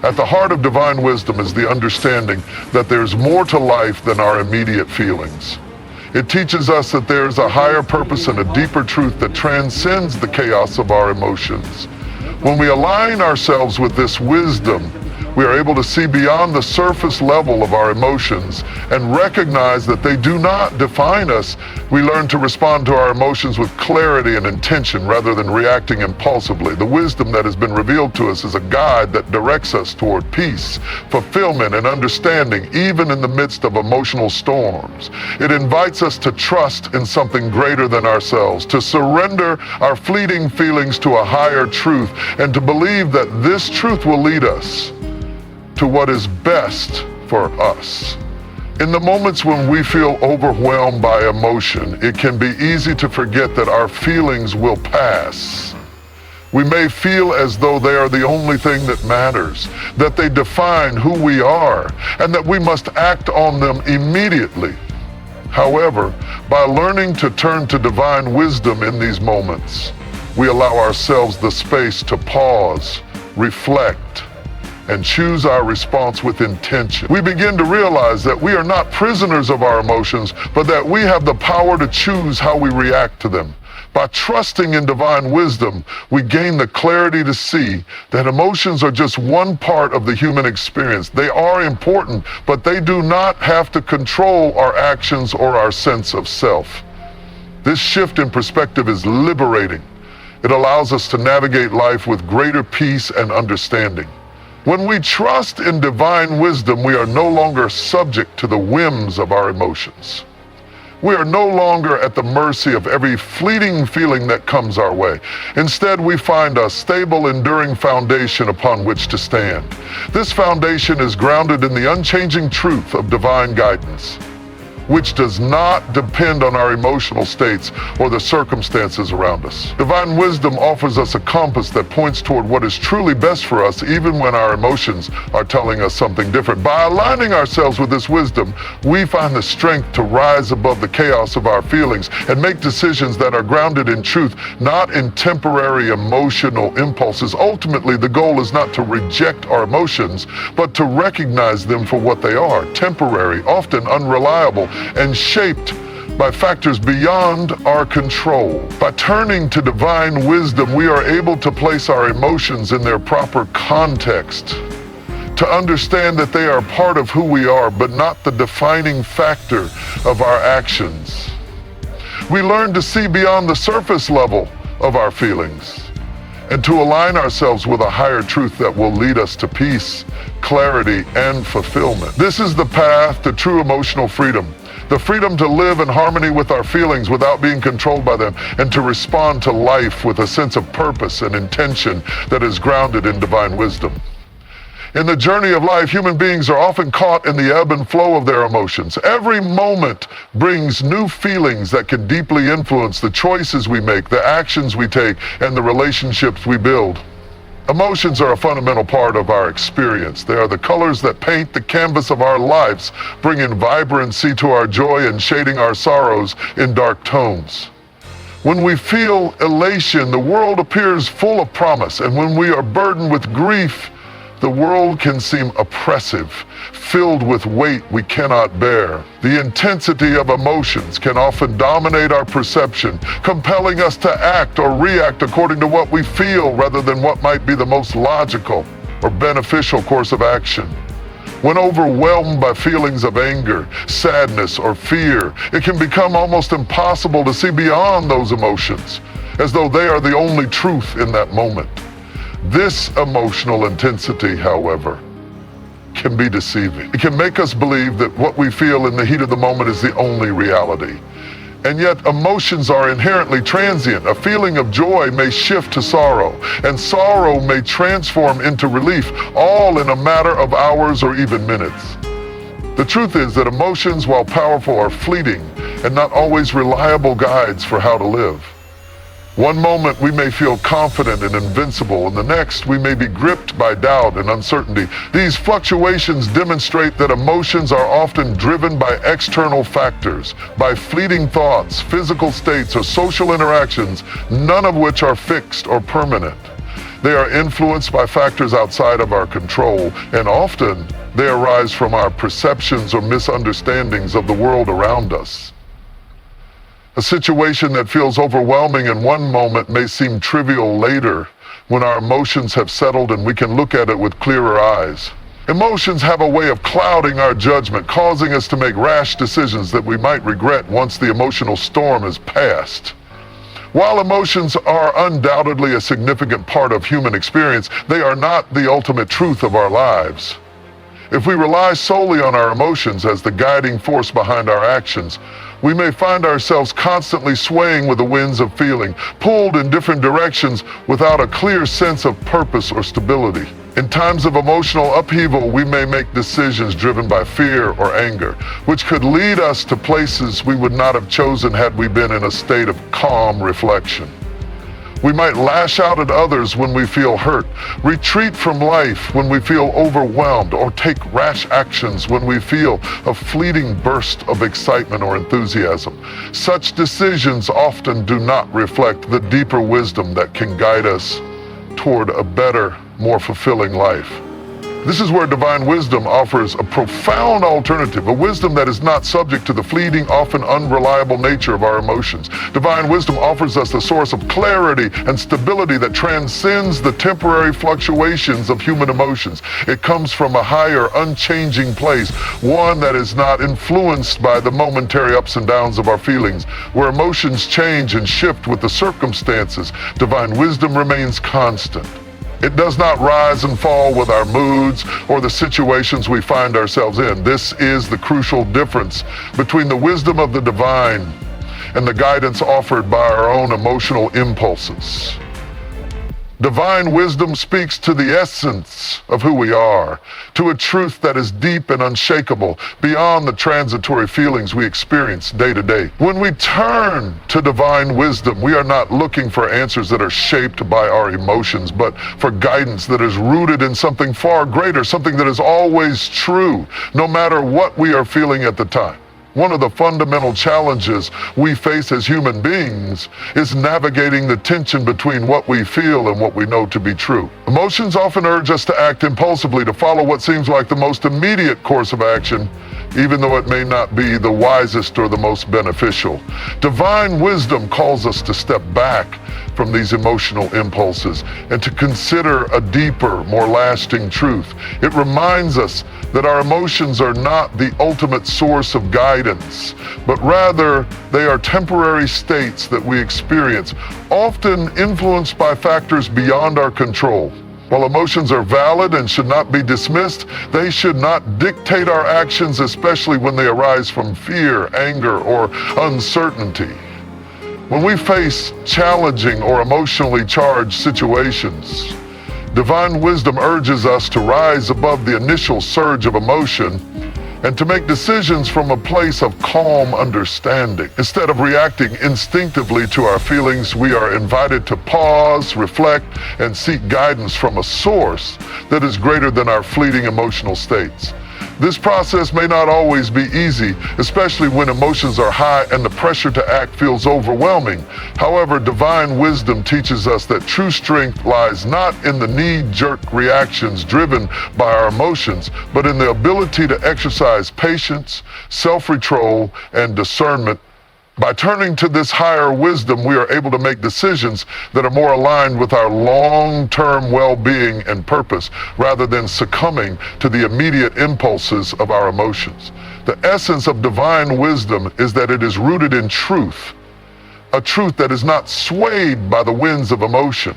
At the heart of divine wisdom is the understanding that there's more to life than our immediate feelings. It teaches us that there's a higher purpose and a deeper truth that transcends the chaos of our emotions. When we align ourselves with this wisdom, We are able to see beyond the surface level of our emotions and recognize that they do not define us. We learn to respond to our emotions with clarity and intention rather than reacting impulsively. The wisdom that has been revealed to us is a guide that directs us toward peace, fulfillment, and understanding, even in the midst of emotional storms. It invites us to trust in something greater than ourselves, to surrender our fleeting feelings to a higher truth, and to believe that this truth will lead us to what is best for us. In the moments when we feel overwhelmed by emotion, it can be easy to forget that our feelings will pass. We may feel as though they are the only thing that matters, that they define who we are, and that we must act on them immediately. However, by learning to turn to divine wisdom in these moments, we allow ourselves the space to pause, reflect, and choose our response with intention. We begin to realize that we are not prisoners of our emotions, but that we have the power to choose how we react to them. By trusting in divine wisdom, we gain the clarity to see that emotions are just one part of the human experience. They are important, but they do not have to control our actions or our sense of self. This shift in perspective is liberating. It allows us to navigate life with greater peace and understanding. When we trust in divine wisdom, we are no longer subject to the whims of our emotions. We are no longer at the mercy of every fleeting feeling that comes our way. Instead, we find a stable, enduring foundation upon which to stand. This foundation is grounded in the unchanging truth of divine guidance, which does not depend on our emotional states or the circumstances around us. Divine wisdom offers us a compass that points toward what is truly best for us, even when our emotions are telling us something different. By aligning ourselves with this wisdom, we find the strength to rise above the chaos of our feelings and make decisions that are grounded in truth, not in temporary emotional impulses. Ultimately, the goal is not to reject our emotions, but to recognize them for what they are: temporary, often unreliable, and shaped by factors beyond our control. By turning to divine wisdom, we are able to place our emotions in their proper context, to understand that they are part of who we are, but not the defining factor of our actions. We learn to see beyond the surface level of our feelings and to align ourselves with a higher truth that will lead us to peace, clarity, and fulfillment. This is the path to true emotional freedom. The freedom to live in harmony with our feelings without being controlled by them, and to respond to life with a sense of purpose and intention that is grounded in divine wisdom. In the journey of life, human beings are often caught in the ebb and flow of their emotions. Every moment brings new feelings that can deeply influence the choices we make, the actions we take, and the relationships we build. Emotions are a fundamental part of our experience. They are the colors that paint the canvas of our lives, bringing vibrancy to our joy and shading our sorrows in dark tones. When we feel elation, the world appears full of promise, and when we are burdened with grief, the world can seem oppressive, filled with weight we cannot bear. The intensity of emotions can often dominate our perception, compelling us to act or react according to what we feel rather than what might be the most logical or beneficial course of action. When overwhelmed by feelings of anger, sadness, or fear, it can become almost impossible to see beyond those emotions, as though they are the only truth in that moment. This emotional intensity, however, can be deceiving. It can make us believe that what we feel in the heat of the moment is the only reality. And yet emotions are inherently transient. A feeling of joy may shift to sorrow, and sorrow may transform into relief, all in a matter of hours or even minutes. The truth is that emotions, while powerful, are fleeting and not always reliable guides for how to live. One moment we may feel confident and invincible, and the next we may be gripped by doubt and uncertainty. These fluctuations demonstrate that emotions are often driven by external factors, by fleeting thoughts, physical states, or social interactions, none of which are fixed or permanent. They are influenced by factors outside of our control, and often they arise from our perceptions or misunderstandings of the world around us. A situation that feels overwhelming in one moment may seem trivial later when our emotions have settled and we can look at it with clearer eyes. Emotions have a way of clouding our judgment, causing us to make rash decisions that we might regret once the emotional storm is past. While emotions are undoubtedly a significant part of human experience, they are not the ultimate truth of our lives. If we rely solely on our emotions as the guiding force behind our actions, we may find ourselves constantly swaying with the winds of feeling, pulled in different directions without a clear sense of purpose or stability. In times of emotional upheaval, we may make decisions driven by fear or anger, which could lead us to places we would not have chosen had we been in a state of calm reflection. We might lash out at others when we feel hurt, retreat from life when we feel overwhelmed, or take rash actions when we feel a fleeting burst of excitement or enthusiasm. Such decisions often do not reflect the deeper wisdom that can guide us toward a better, more fulfilling life. This is where divine wisdom offers a profound alternative, a wisdom that is not subject to the fleeting, often unreliable nature of our emotions. Divine wisdom offers us the source of clarity and stability that transcends the temporary fluctuations of human emotions. It comes from a higher, unchanging place, one that is not influenced by the momentary ups and downs of our feelings. Where emotions change and shift with the circumstances, divine wisdom remains constant. It does not rise and fall with our moods or the situations we find ourselves in. This is the crucial difference between the wisdom of the divine and the guidance offered by our own emotional impulses. Divine wisdom speaks to the essence of who we are, to a truth that is deep and unshakable, beyond the transitory feelings we experience day to day. When we turn to divine wisdom, we are not looking for answers that are shaped by our emotions, but for guidance that is rooted in something far greater, something that is always true, no matter what we are feeling at the time. One of the fundamental challenges we face as human beings is navigating the tension between what we feel and what we know to be true. Emotions often urge us to act impulsively, to follow what seems like the most immediate course of action, even though it may not be the wisest or the most beneficial. Divine wisdom calls us to step back from these emotional impulses and to consider a deeper, more lasting truth. It reminds us that our emotions are not the ultimate source of guidance, but rather they are temporary states that we experience, often influenced by factors beyond our control. While emotions are valid and should not be dismissed, they should not dictate our actions, especially when they arise from fear, anger, or uncertainty. When we face challenging or emotionally charged situations, divine wisdom urges us to rise above the initial surge of emotion and to make decisions from a place of calm understanding. Instead of reacting instinctively to our feelings, we are invited to pause, reflect, and seek guidance from a source that is greater than our fleeting emotional states. This process may not always be easy, especially when emotions are high and the pressure to act feels overwhelming. However, divine wisdom teaches us that true strength lies not in the knee-jerk reactions driven by our emotions, but in the ability to exercise patience, self-control, and discernment. By turning to this higher wisdom, we are able to make decisions that are more aligned with our long-term well-being and purpose, rather than succumbing to the immediate impulses of our emotions. The essence of divine wisdom is that it is rooted in truth, a truth that is not swayed by the winds of emotion.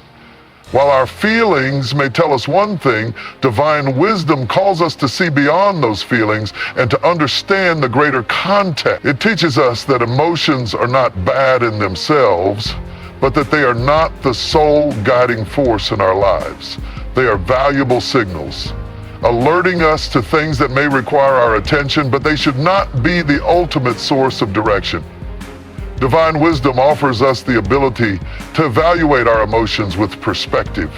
While our feelings may tell us one thing, divine wisdom calls us to see beyond those feelings and to understand the greater context. It teaches us that emotions are not bad in themselves, but that they are not the sole guiding force in our lives. They are valuable signals, alerting us to things that may require our attention, but they should not be the ultimate source of direction. Divine wisdom offers us the ability to evaluate our emotions with perspective,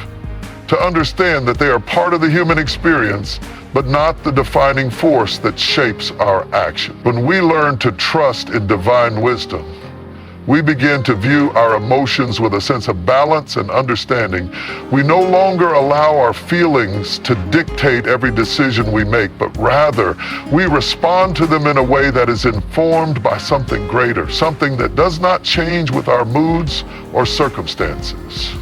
to understand that they are part of the human experience, but not the defining force that shapes our action. When we learn to trust in divine wisdom, we begin to view our emotions with a sense of balance and understanding. We no longer allow our feelings to dictate every decision we make, but rather we respond to them in a way that is informed by something greater, something that does not change with our moods or circumstances.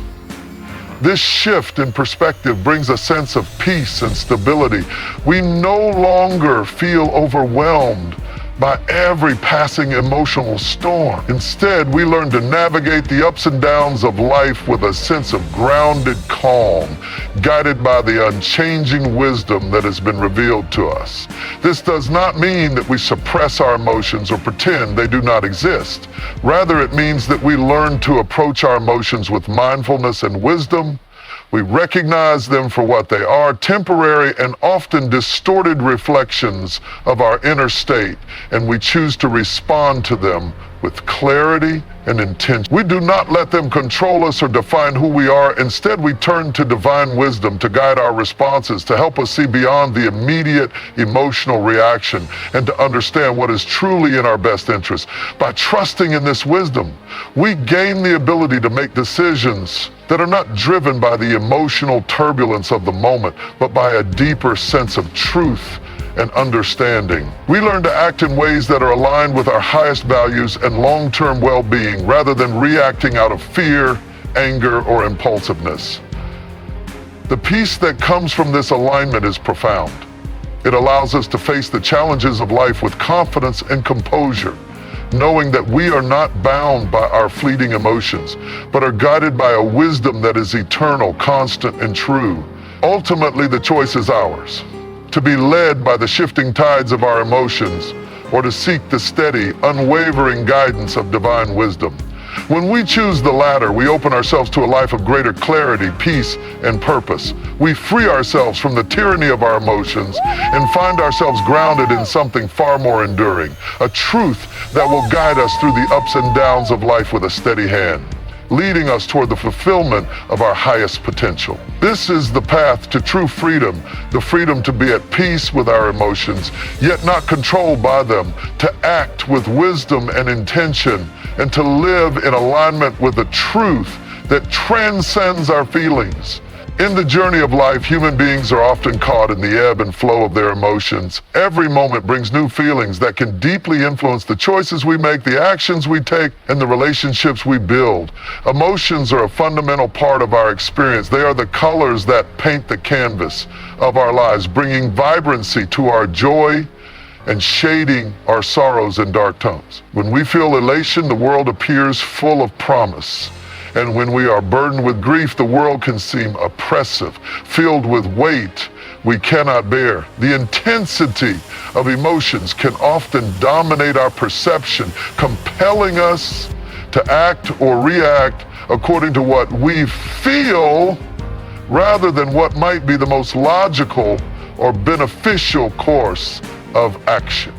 This shift in perspective brings a sense of peace and stability. We no longer feel overwhelmed by every passing emotional storm. Instead, we learn to navigate the ups and downs of life with a sense of grounded calm, guided by the unchanging wisdom that has been revealed to us. This does not mean that we suppress our emotions or pretend they do not exist. Rather, it means that we learn to approach our emotions with mindfulness and wisdom. We recognize them for what they are, temporary and often distorted reflections of our inner state, and we choose to respond to them with clarity and intention. We do not let them control us or define who we are. Instead, we turn to divine wisdom to guide our responses, to help us see beyond the immediate emotional reaction and to understand what is truly in our best interest. By trusting in this wisdom, we gain the ability to make decisions that are not driven by the emotional turbulence of the moment, but by a deeper sense of truth and understanding. We learn to act in ways that are aligned with our highest values and long-term well-being, rather than reacting out of fear, anger, or impulsiveness. The peace that comes from this alignment is profound. It allows us to face the challenges of life with confidence and composure, knowing that we are not bound by our fleeting emotions, but are guided by a wisdom that is eternal, constant, and true. Ultimately, the choice is ours: to be led by the shifting tides of our emotions, or to seek the steady, unwavering guidance of divine wisdom. When we choose the latter, we open ourselves to a life of greater clarity, peace, and purpose. We free ourselves from the tyranny of our emotions and find ourselves grounded in something far more enduring, a truth that will guide us through the ups and downs of life with a steady hand, leading us toward the fulfillment of our highest potential. This is the path to true freedom, the freedom to be at peace with our emotions, yet not controlled by them, to act with wisdom and intention, and to live in alignment with the truth that transcends our feelings. In the journey of life, human beings are often caught in the ebb and flow of their emotions. Every moment brings new feelings that can deeply influence the choices we make, the actions we take, and the relationships we build. Emotions are a fundamental part of our experience. They are the colors that paint the canvas of our lives, bringing vibrancy to our joy and shading our sorrows and dark tones. When we feel elation, the world appears full of promise. And when we are burdened with grief, the world can seem oppressive, filled with weight we cannot bear. The intensity of emotions can often dominate our perception, compelling us to act or react according to what we feel, rather than what might be the most logical or beneficial course of action.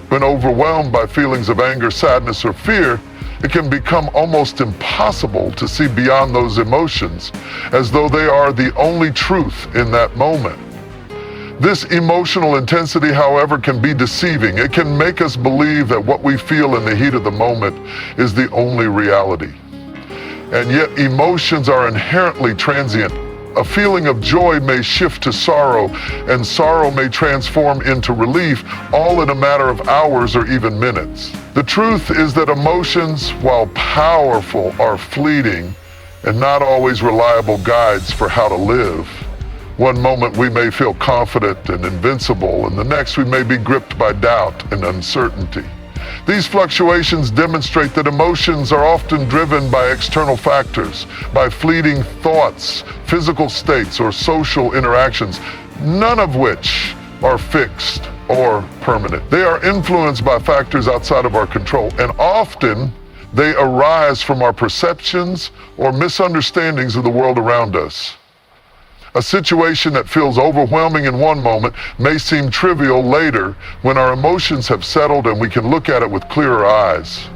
When overwhelmed by feelings of anger, sadness, or fear, it can become almost impossible to see beyond those emotions, as though they are the only truth in that moment. This emotional intensity, however, can be deceiving. It can make us believe that what we feel in the heat of the moment is the only reality. And yet emotions are inherently transient. A feeling of joy may shift to sorrow, and sorrow may transform into relief, all in a matter of hours or even minutes. The truth is that emotions, while powerful, are fleeting and not always reliable guides for how to live. One moment we may feel confident and invincible, and the next we may be gripped by doubt and uncertainty. These fluctuations demonstrate that emotions are often driven by external factors, by fleeting thoughts, physical states, or social interactions, none of which are fixed or permanent. They are influenced by factors outside of our control, and often they arise from our perceptions or misunderstandings of the world around us. A situation that feels overwhelming in one moment may seem trivial later when our emotions have settled and we can look at it with clearer eyes.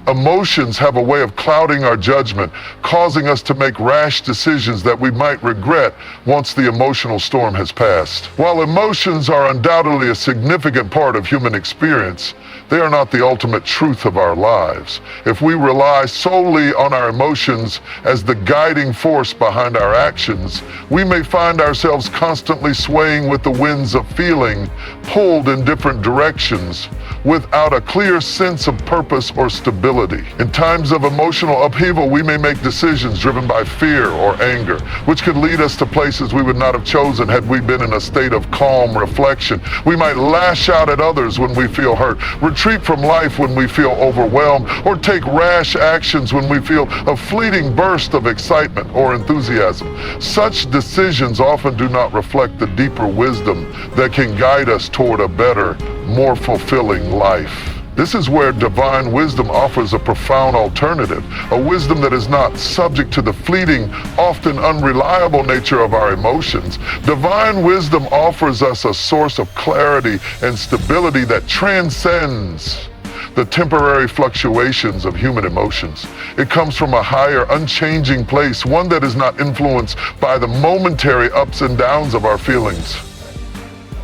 Emotions have a way of clouding our judgment, causing us to make rash decisions that we might regret once the emotional storm has passed. While emotions are undoubtedly a significant part of human experience, they are not the ultimate truth of our lives. If we rely solely on our emotions as the guiding force behind our actions, we may find ourselves constantly swaying with the winds of feeling, pulled in different directions, without a clear sense of purpose or stability. stability. In times of emotional upheaval, we may make decisions driven by fear or anger, which could lead us to places we would not have chosen had we been in a state of calm reflection. We might lash out at others when we feel hurt, retreat from life when we feel overwhelmed, or take rash actions when we feel a fleeting burst of excitement or enthusiasm. Such decisions often do not reflect the deeper wisdom that can guide us toward a better, more fulfilling life. This is where divine wisdom offers a profound alternative, a wisdom that is not subject to the fleeting, often unreliable nature of our emotions. Divine wisdom offers us a source of clarity and stability that transcends the temporary fluctuations of human emotions. It comes from a higher, unchanging place, one that is not influenced by the momentary ups and downs of our feelings.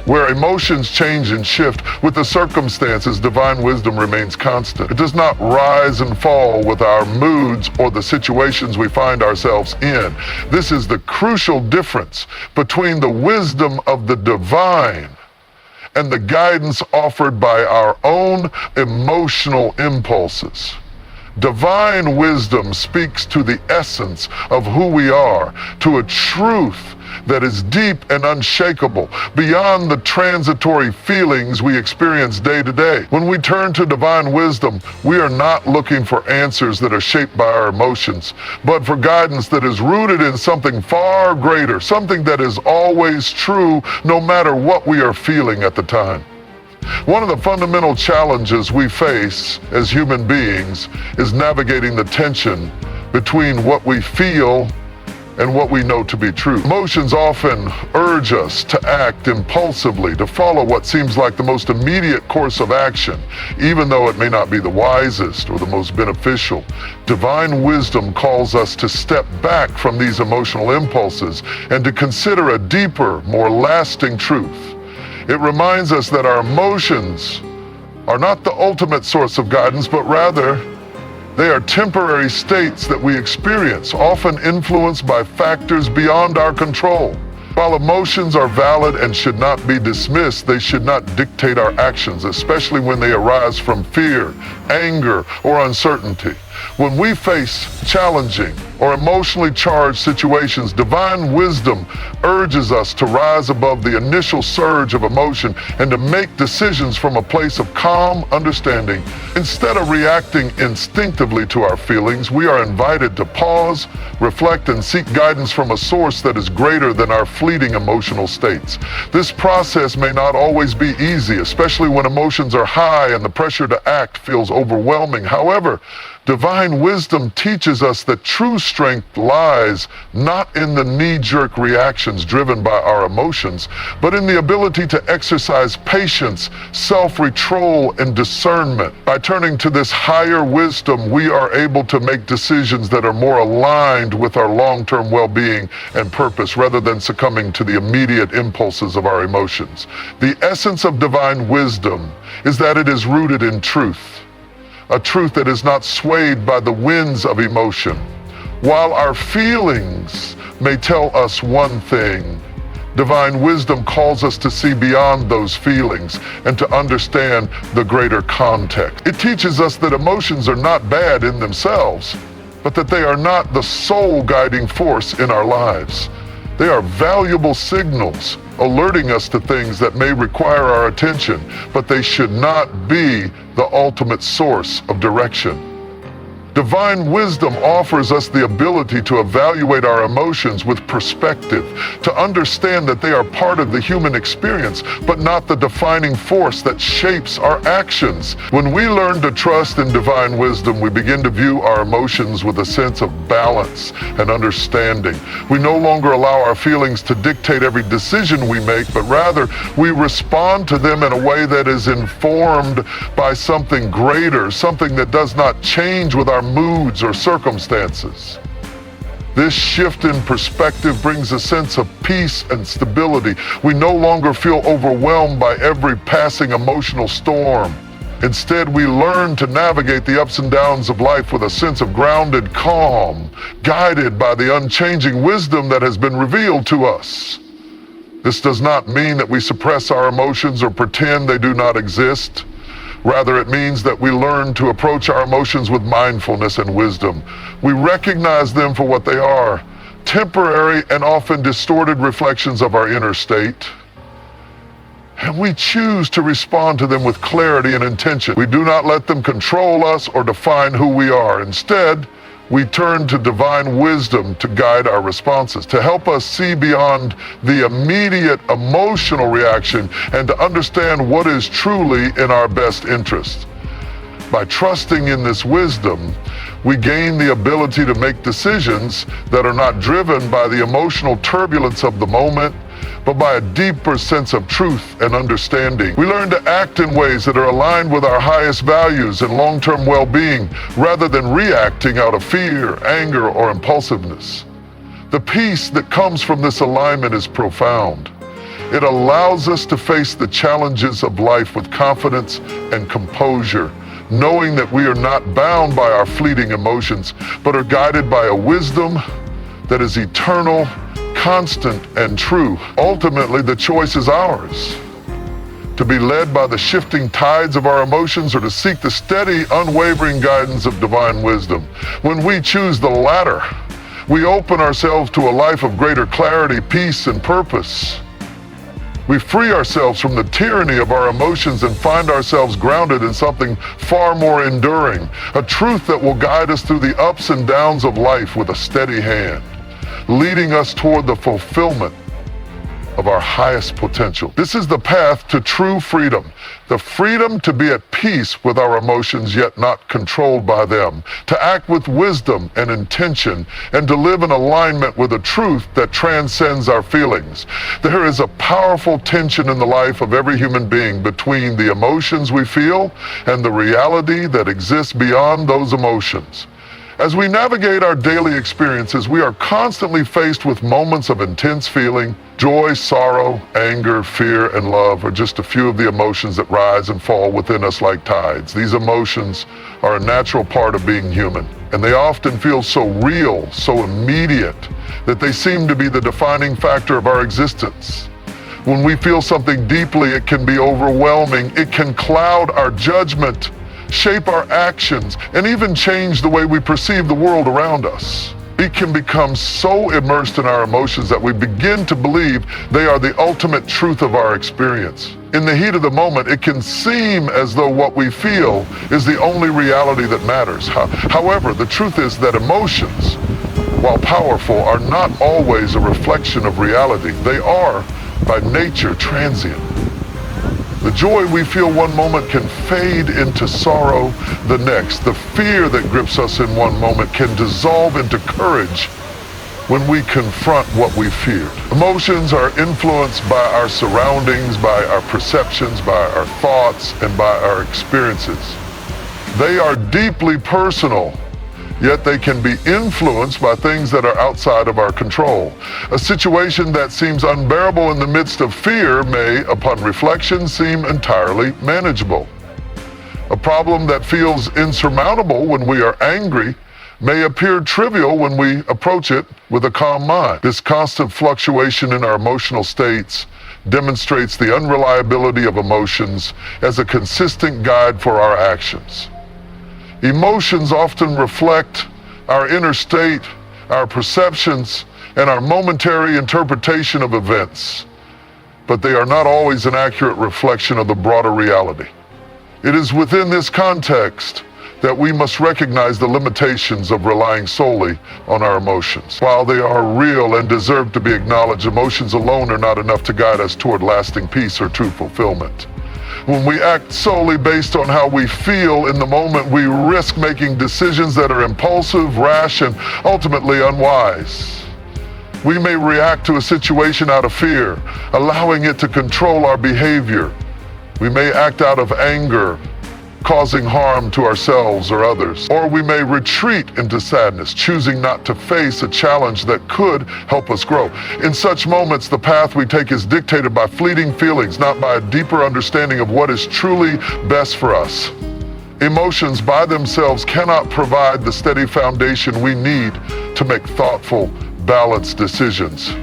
Where emotions change and shift with the circumstances, divine wisdom remains constant. It does not rise and fall with our moods or the situations we find ourselves in. This is the crucial difference between the wisdom of the divine and the guidance offered by our own emotional impulses. Divine wisdom speaks to the essence of who we are, to a truth that is deep and unshakable, beyond the transitory feelings we experience day to day. When we turn to divine wisdom, we are not looking for answers that are shaped by our emotions, but for guidance that is rooted in something far greater, something that is always true no matter what we are feeling at the time. One of the fundamental challenges we face as human beings is navigating the tension between what we feel and what we know to be true. Emotions often urge us to act impulsively, to follow what seems like the most immediate course of action, even though it may not be the wisest or the most beneficial. Divine wisdom calls us to step back from these emotional impulses and to consider a deeper, more lasting truth. It reminds us that our emotions are not the ultimate source of guidance, but rather they are temporary states that we experience, often influenced by factors beyond our control. While emotions are valid and should not be dismissed, they should not dictate our actions, especially when they arise from fear, anger, or uncertainty. When we face challenging or emotionally charged situations, divine wisdom urges us to rise above the initial surge of emotion and to make decisions from a place of calm understanding. Instead of reacting instinctively to our feelings, we are invited to pause, reflect, and seek guidance from a source that is greater than our fleeting emotional states. This process may not always be easy, especially when emotions are high and the pressure to act feels overwhelming. However, divine wisdom teaches us that true strength lies not in the knee-jerk reactions driven by our emotions, but in the ability to exercise patience, self-control, and discernment. By turning to this higher wisdom, we are able to make decisions that are more aligned with our long-term well-being and purpose, rather than succumbing to the immediate impulses of our emotions. The essence of divine wisdom is that it is rooted in truth. A truth that is not swayed by the winds of emotion. While our feelings may tell us one thing, divine wisdom calls us to see beyond those feelings and to understand the greater context. It teaches us that emotions are not bad in themselves, but that they are not the sole guiding force in our lives. They are valuable signals alerting us to things that may require our attention, but they should not be the ultimate source of direction. Divine wisdom offers us the ability to evaluate our emotions with perspective, to understand that they are part of the human experience, but not the defining force that shapes our actions. When we learn to trust in divine wisdom, we begin to view our emotions with a sense of balance and understanding. We no longer allow our feelings to dictate every decision we make, but rather we respond to them in a way that is informed by something greater, something that does not change with our moods or circumstances. This shift in perspective brings a sense of peace and stability. We no longer feel overwhelmed by every passing emotional storm. Instead, we learn to navigate the ups and downs of life with a sense of grounded calm, guided by the unchanging wisdom that has been revealed to us. This does not mean that we suppress our emotions or pretend they do not exist. Rather, it means that we learn to approach our emotions with mindfulness and wisdom. We recognize them for what they are, temporary and often distorted reflections of our inner state. And we choose to respond to them with clarity and intention. We do not let them control us or define who we are. Instead, we turn to divine wisdom to guide our responses, to help us see beyond the immediate emotional reaction and to understand what is truly in our best interest. By trusting in this wisdom, we gain the ability to make decisions that are not driven by the emotional turbulence of the moment, but by a deeper sense of truth and understanding. We learn to act in ways that are aligned with our highest values and long-term well-being, rather than reacting out of fear, anger, or impulsiveness. The peace that comes from this alignment is profound. It allows us to face the challenges of life with confidence and composure, knowing that we are not bound by our fleeting emotions, but are guided by a wisdom that is eternal, constant, and true. Ultimately, the choice is ours: to be led by the shifting tides of our emotions or to seek the steady, unwavering guidance of divine wisdom. When we choose the latter, we open ourselves to a life of greater clarity, peace, and purpose. We free ourselves from the tyranny of our emotions and find ourselves grounded in something far more enduring, a truth that will guide us through the ups and downs of life with a steady hand, leading us toward the fulfillment of our highest potential. This is the path to true freedom, the freedom to be at peace with our emotions yet not controlled by them, to act with wisdom and intention, and to live in alignment with a truth that transcends our feelings. There is a powerful tension in the life of every human being between the emotions we feel and the reality that exists beyond those emotions. As we navigate our daily experiences, we are constantly faced with moments of intense feeling. Joy, sorrow, anger, fear, and love are just a few of the emotions that rise and fall within us like tides. These emotions are a natural part of being human, and they often feel so real, so immediate, that they seem to be the defining factor of our existence. When we feel something deeply, it can be overwhelming. It can cloud our judgment, shape our actions, and even change the way we perceive the world around us. We can become so immersed in our emotions that we begin to believe they are the ultimate truth of our experience. In the heat of the moment, it can seem as though what we feel is the only reality that matters. However, the truth is that emotions, while powerful, are not always a reflection of reality. They are, by nature, transient. The joy we feel one moment can fade into sorrow the next. The fear that grips us in one moment can dissolve into courage when we confront what we feared. Emotions are influenced by our surroundings, by our perceptions, by our thoughts, and by our experiences. They are deeply personal, yet they can be influenced by things that are outside of our control. A situation that seems unbearable in the midst of fear may, upon reflection, seem entirely manageable. A problem that feels insurmountable when we are angry may appear trivial when we approach it with a calm mind. This constant fluctuation in our emotional states demonstrates the unreliability of emotions as a consistent guide for our actions. Emotions often reflect our inner state, our perceptions, and our momentary interpretation of events, but they are not always an accurate reflection of the broader reality. It is within this context that we must recognize the limitations of relying solely on our emotions. While they are real and deserve to be acknowledged, emotions alone are not enough to guide us toward lasting peace or true fulfillment. When we act solely based on how we feel in the moment, we risk making decisions that are impulsive, rash, and ultimately unwise. We may react to a situation out of fear, allowing it to control our behavior. We may act out of anger, causing harm to ourselves or others. Or we may retreat into sadness, choosing not to face a challenge that could help us grow. In such moments, the path we take is dictated by fleeting feelings, not by a deeper understanding of what is truly best for us. Emotions by themselves cannot provide the steady foundation we need to make thoughtful, balanced decisions.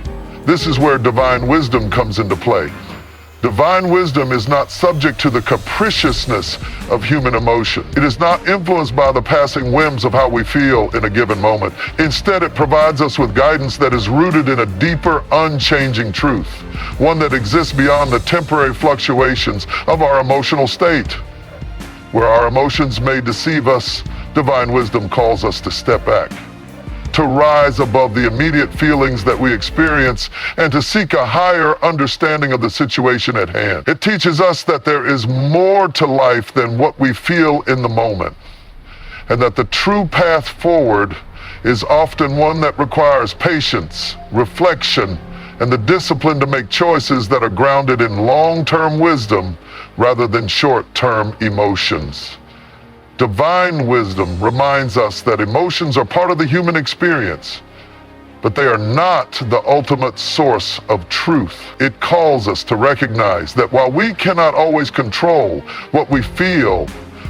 This is where divine wisdom comes into play. Divine wisdom is not subject to the capriciousness of human emotion. It is not influenced by the passing whims of how we feel in a given moment. Instead, it provides us with guidance that is rooted in a deeper, unchanging truth, one that exists beyond the temporary fluctuations of our emotional state. Where our emotions may deceive us, divine wisdom calls us to step back, to rise above the immediate feelings that we experience, and to seek a higher understanding of the situation at hand. It teaches us that there is more to life than what we feel in the moment, and that the true path forward is often one that requires patience, reflection, and the discipline to make choices that are grounded in long-term wisdom rather than short-term emotions. Divine wisdom reminds us that emotions are part of the human experience, but they are not the ultimate source of truth. It calls us to recognize that while we cannot always control what we feel,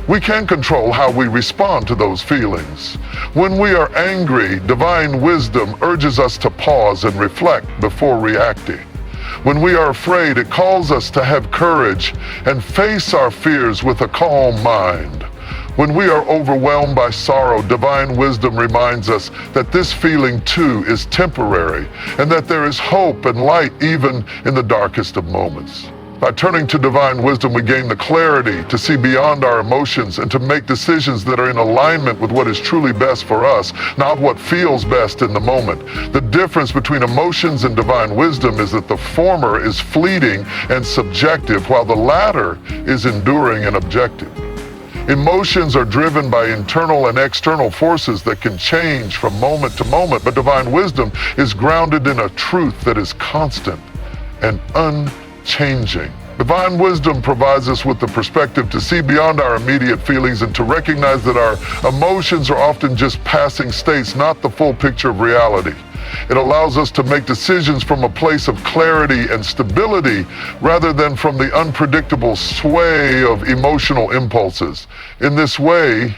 we can control how we respond to those feelings. When we are angry, divine wisdom urges us to pause and reflect before reacting. When we are afraid, it calls us to have courage and face our fears with a calm mind. When we are overwhelmed by sorrow, divine wisdom reminds us that this feeling too is temporary and that there is hope and light even in the darkest of moments. By turning to divine wisdom, we gain the clarity to see beyond our emotions and to make decisions that are in alignment with what is truly best for us, not what feels best in the moment. The difference between emotions and divine wisdom is that the former is fleeting and subjective, while the latter is enduring and objective. Emotions are driven by internal and external forces that can change from moment to moment, but divine wisdom is grounded in a truth that is constant and unchanging. Divine wisdom provides us with the perspective to see beyond our immediate feelings and to recognize that our emotions are often just passing states, not the full picture of reality. It allows us to make decisions from a place of clarity and stability rather than from the unpredictable sway of emotional impulses. In this way,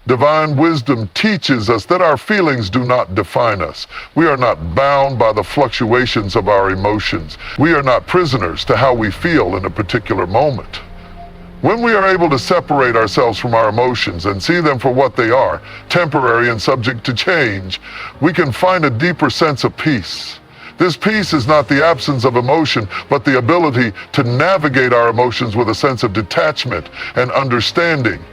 divine wisdom teaches us that our feelings do not define us. We are not bound by the fluctuations of our emotions. We are not prisoners to how we feel in a particular moment. When we are able to separate ourselves from our emotions and see them for what they are, temporary and subject to change, we can find a deeper sense of peace. This peace is not the absence of emotion, but the ability to navigate our emotions with a sense of detachment and understanding.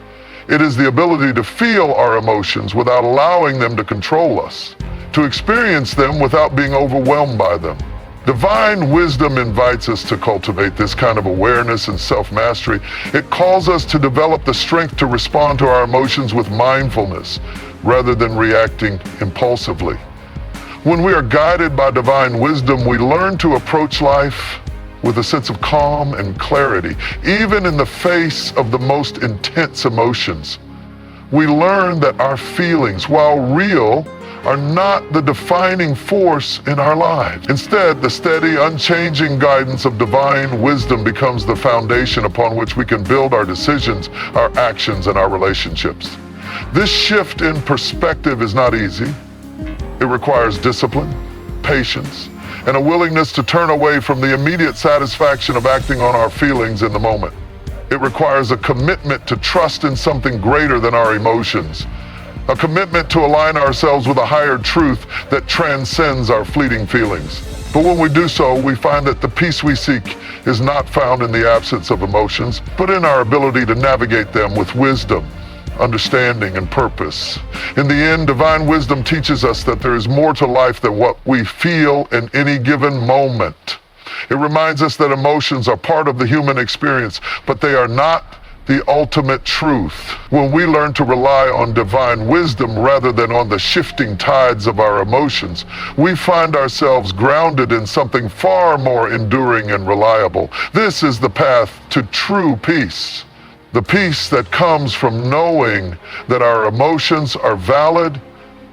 It is the ability to feel our emotions without allowing them to control us, to experience them without being overwhelmed by them. Divine wisdom invites us to cultivate this kind of awareness and self-mastery. It calls us to develop the strength to respond to our emotions with mindfulness rather than reacting impulsively. When we are guided by divine wisdom, we learn to approach life with a sense of calm and clarity, even in the face of the most intense emotions. We learn that our feelings, while real, are not the defining force in our lives. Instead, the steady, unchanging guidance of divine wisdom becomes the foundation upon which we can build our decisions, our actions, and our relationships. This shift in perspective is not easy. It requires discipline, patience, and a willingness to turn away from the immediate satisfaction of acting on our feelings in the moment. It requires a commitment to trust in something greater than our emotions, a commitment to align ourselves with a higher truth that transcends our fleeting feelings. But when we do so, we find that the peace we seek is not found in the absence of emotions, but in our ability to navigate them with wisdom, understanding, and purpose. In the end, divine wisdom teaches us that there is more to life than what we feel in any given moment. It reminds us that emotions are part of the human experience, but they are not the ultimate truth. When we learn to rely on divine wisdom rather than on the shifting tides of our emotions, we find ourselves grounded in something far more enduring and reliable. This is the path to true peace. The peace that comes from knowing that our emotions are valid,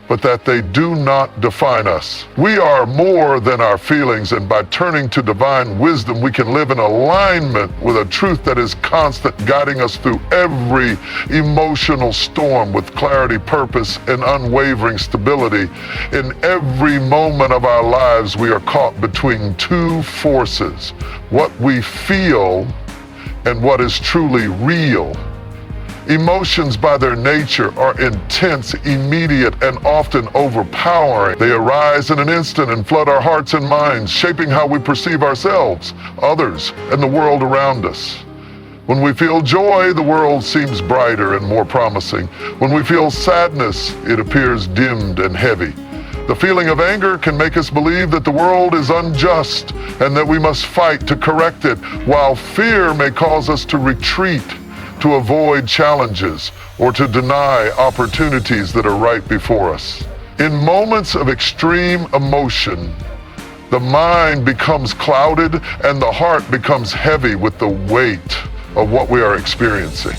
but that they do not define us. We are more than our feelings, and by turning to divine wisdom, we can live in alignment with a truth that is constant, guiding us through every emotional storm with clarity, purpose, and unwavering stability. In every moment of our lives, we are caught between two forces: what we feel and what is truly real. Emotions by their nature are intense, immediate, and often overpowering. They arise in an instant and flood our hearts and minds, shaping how we perceive ourselves, others, and the world around us. When we feel joy, the world seems brighter and more promising. When we feel sadness, it appears dimmed and heavy. The feeling of anger can make us believe that the world is unjust and that we must fight to correct it, while fear may cause us to retreat, to avoid challenges, or to deny opportunities that are right before us. In moments of extreme emotion, the mind becomes clouded and the heart becomes heavy with the weight of what we are experiencing.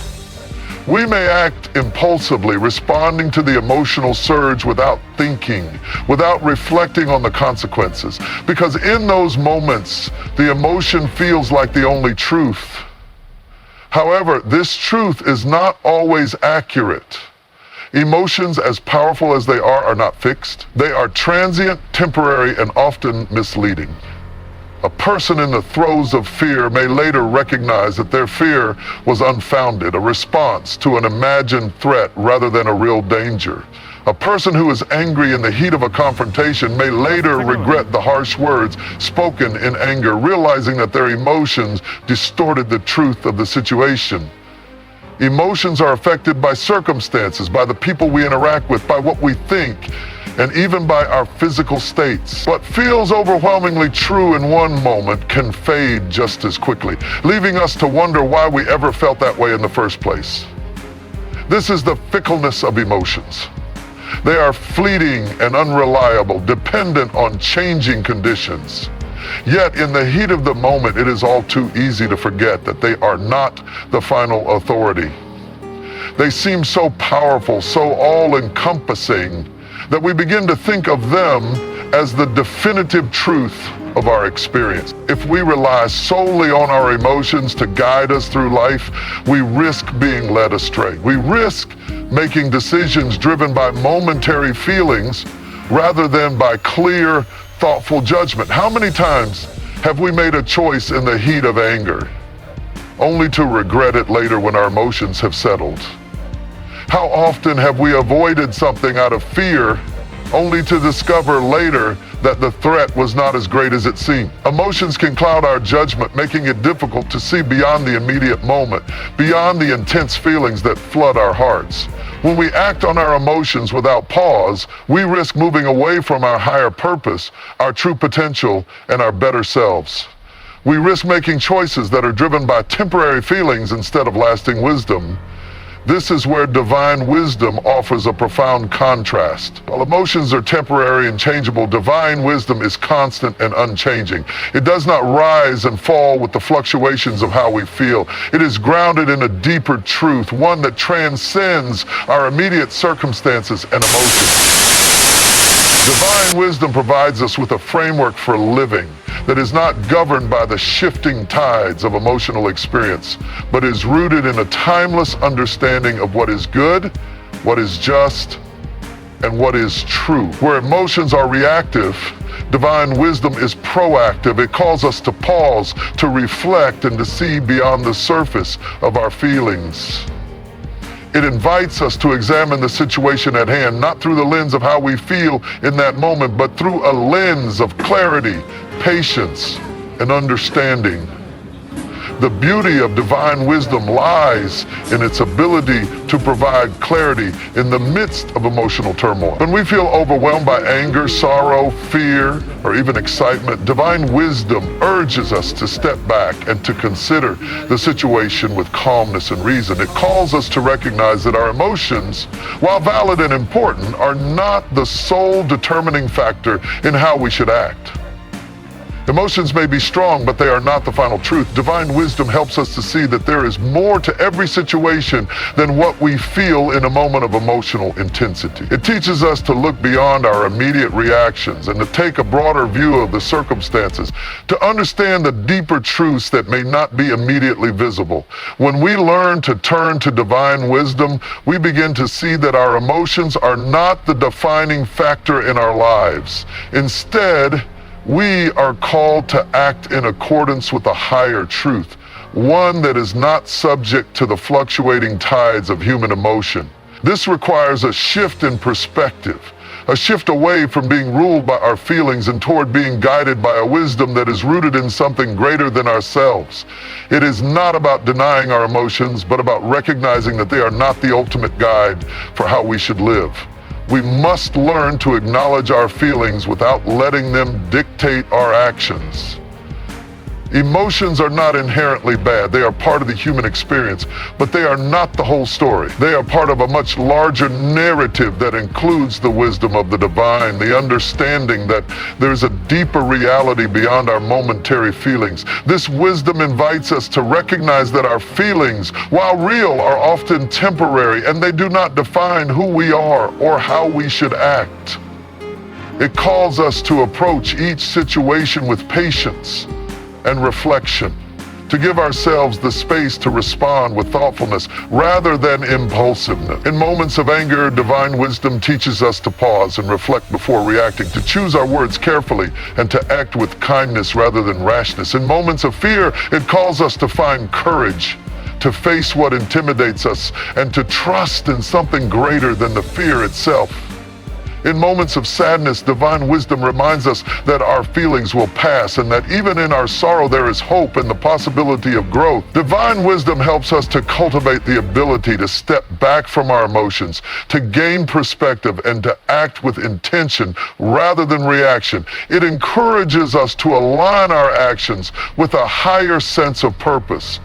We may act impulsively, responding to the emotional surge without thinking, without reflecting on the consequences, because in those moments, the emotion feels like the only truth. However, this truth is not always accurate. Emotions, as powerful as they are not fixed. They are transient, temporary, and often misleading. A person in the throes of fear may later recognize that their fear was unfounded, a response to an imagined threat rather than a real danger. A person who is angry in the heat of a confrontation may later regret the harsh words spoken in anger, realizing that their emotions distorted the truth of the situation. Emotions are affected by circumstances, by the people we interact with, by what we think, and even by our physical states. What feels overwhelmingly true in one moment can fade just as quickly, leaving us to wonder why we ever felt that way in the first place. This is the fickleness of emotions. They are fleeting and unreliable, dependent on changing conditions. Yet in the heat of the moment, it is all too easy to forget that they are not the final authority. They seem so powerful, so all-encompassing, that we begin to think of them as the definitive truth of our experience. If we rely solely on our emotions to guide us through life, we risk being led astray. We risk making decisions driven by momentary feelings rather than by clear, thoughtful judgment. How many times have we made a choice in the heat of anger, only to regret it later when our emotions have settled? How often have we avoided something out of fear, only to discover later that the threat was not as great as it seemed? Emotions can cloud our judgment, making it difficult to see beyond the immediate moment, beyond the intense feelings that flood our hearts. When we act on our emotions without pause, we risk moving away from our higher purpose, our true potential, and our better selves. We risk making choices that are driven by temporary feelings instead of lasting wisdom. This is where divine wisdom offers a profound contrast. While emotions are temporary and changeable, divine wisdom is constant and unchanging. It does not rise and fall with the fluctuations of how we feel. It is grounded in a deeper truth, one that transcends our immediate circumstances and emotions. Divine wisdom provides us with a framework for living that is not governed by the shifting tides of emotional experience, but is rooted in a timeless understanding of what is good, what is just, and what is true. Where emotions are reactive, divine wisdom is proactive. It calls us to pause, to reflect, and to see beyond the surface of our feelings. It invites us to examine the situation at hand, not through the lens of how we feel in that moment, but through a lens of clarity, patience, and understanding. The beauty of divine wisdom lies in its ability to provide clarity in the midst of emotional turmoil. When we feel overwhelmed by anger, sorrow, fear, or even excitement, divine wisdom urges us to step back and to consider the situation with calmness and reason. It calls us to recognize that our emotions, while valid and important, are not the sole determining factor in how we should act. Emotions may be strong, but they are not the final truth. Divine wisdom helps us to see that there is more to every situation than what we feel in a moment of emotional intensity. It teaches us to look beyond our immediate reactions and to take a broader view of the circumstances, to understand the deeper truths that may not be immediately visible. When we learn to turn to divine wisdom, we begin to see that our emotions are not the defining factor in our lives. Instead, we are called to act in accordance with a higher truth, one that is not subject to the fluctuating tides of human emotion. This requires a shift in perspective, a shift away from being ruled by our feelings and toward being guided by a wisdom that is rooted in something greater than ourselves. It is not about denying our emotions, but about recognizing that they are not the ultimate guide for how we should live. We must learn to acknowledge our feelings without letting them dictate our actions. Emotions are not inherently bad. They are part of the human experience, but they are not the whole story. They are part of a much larger narrative that includes the wisdom of the divine, the understanding that there's a deeper reality beyond our momentary feelings. This wisdom invites us to recognize that our feelings, while real, are often temporary, and they do not define who we are or how we should act. It calls us to approach each situation with patience and reflection, to give ourselves the space to respond with thoughtfulness rather than impulsiveness. In moments of anger, divine wisdom teaches us to pause and reflect before reacting, to choose our words carefully and to act with kindness rather than rashness. In moments of fear, it calls us to find courage, to face what intimidates us, and to trust in something greater than the fear itself. In moments of sadness, divine wisdom reminds us that our feelings will pass and that even in our sorrow there is hope and the possibility of growth. Divine wisdom helps us to cultivate the ability to step back from our emotions, to gain perspective, and to act with intention rather than reaction. It encourages us to align our actions with a higher sense of purpose,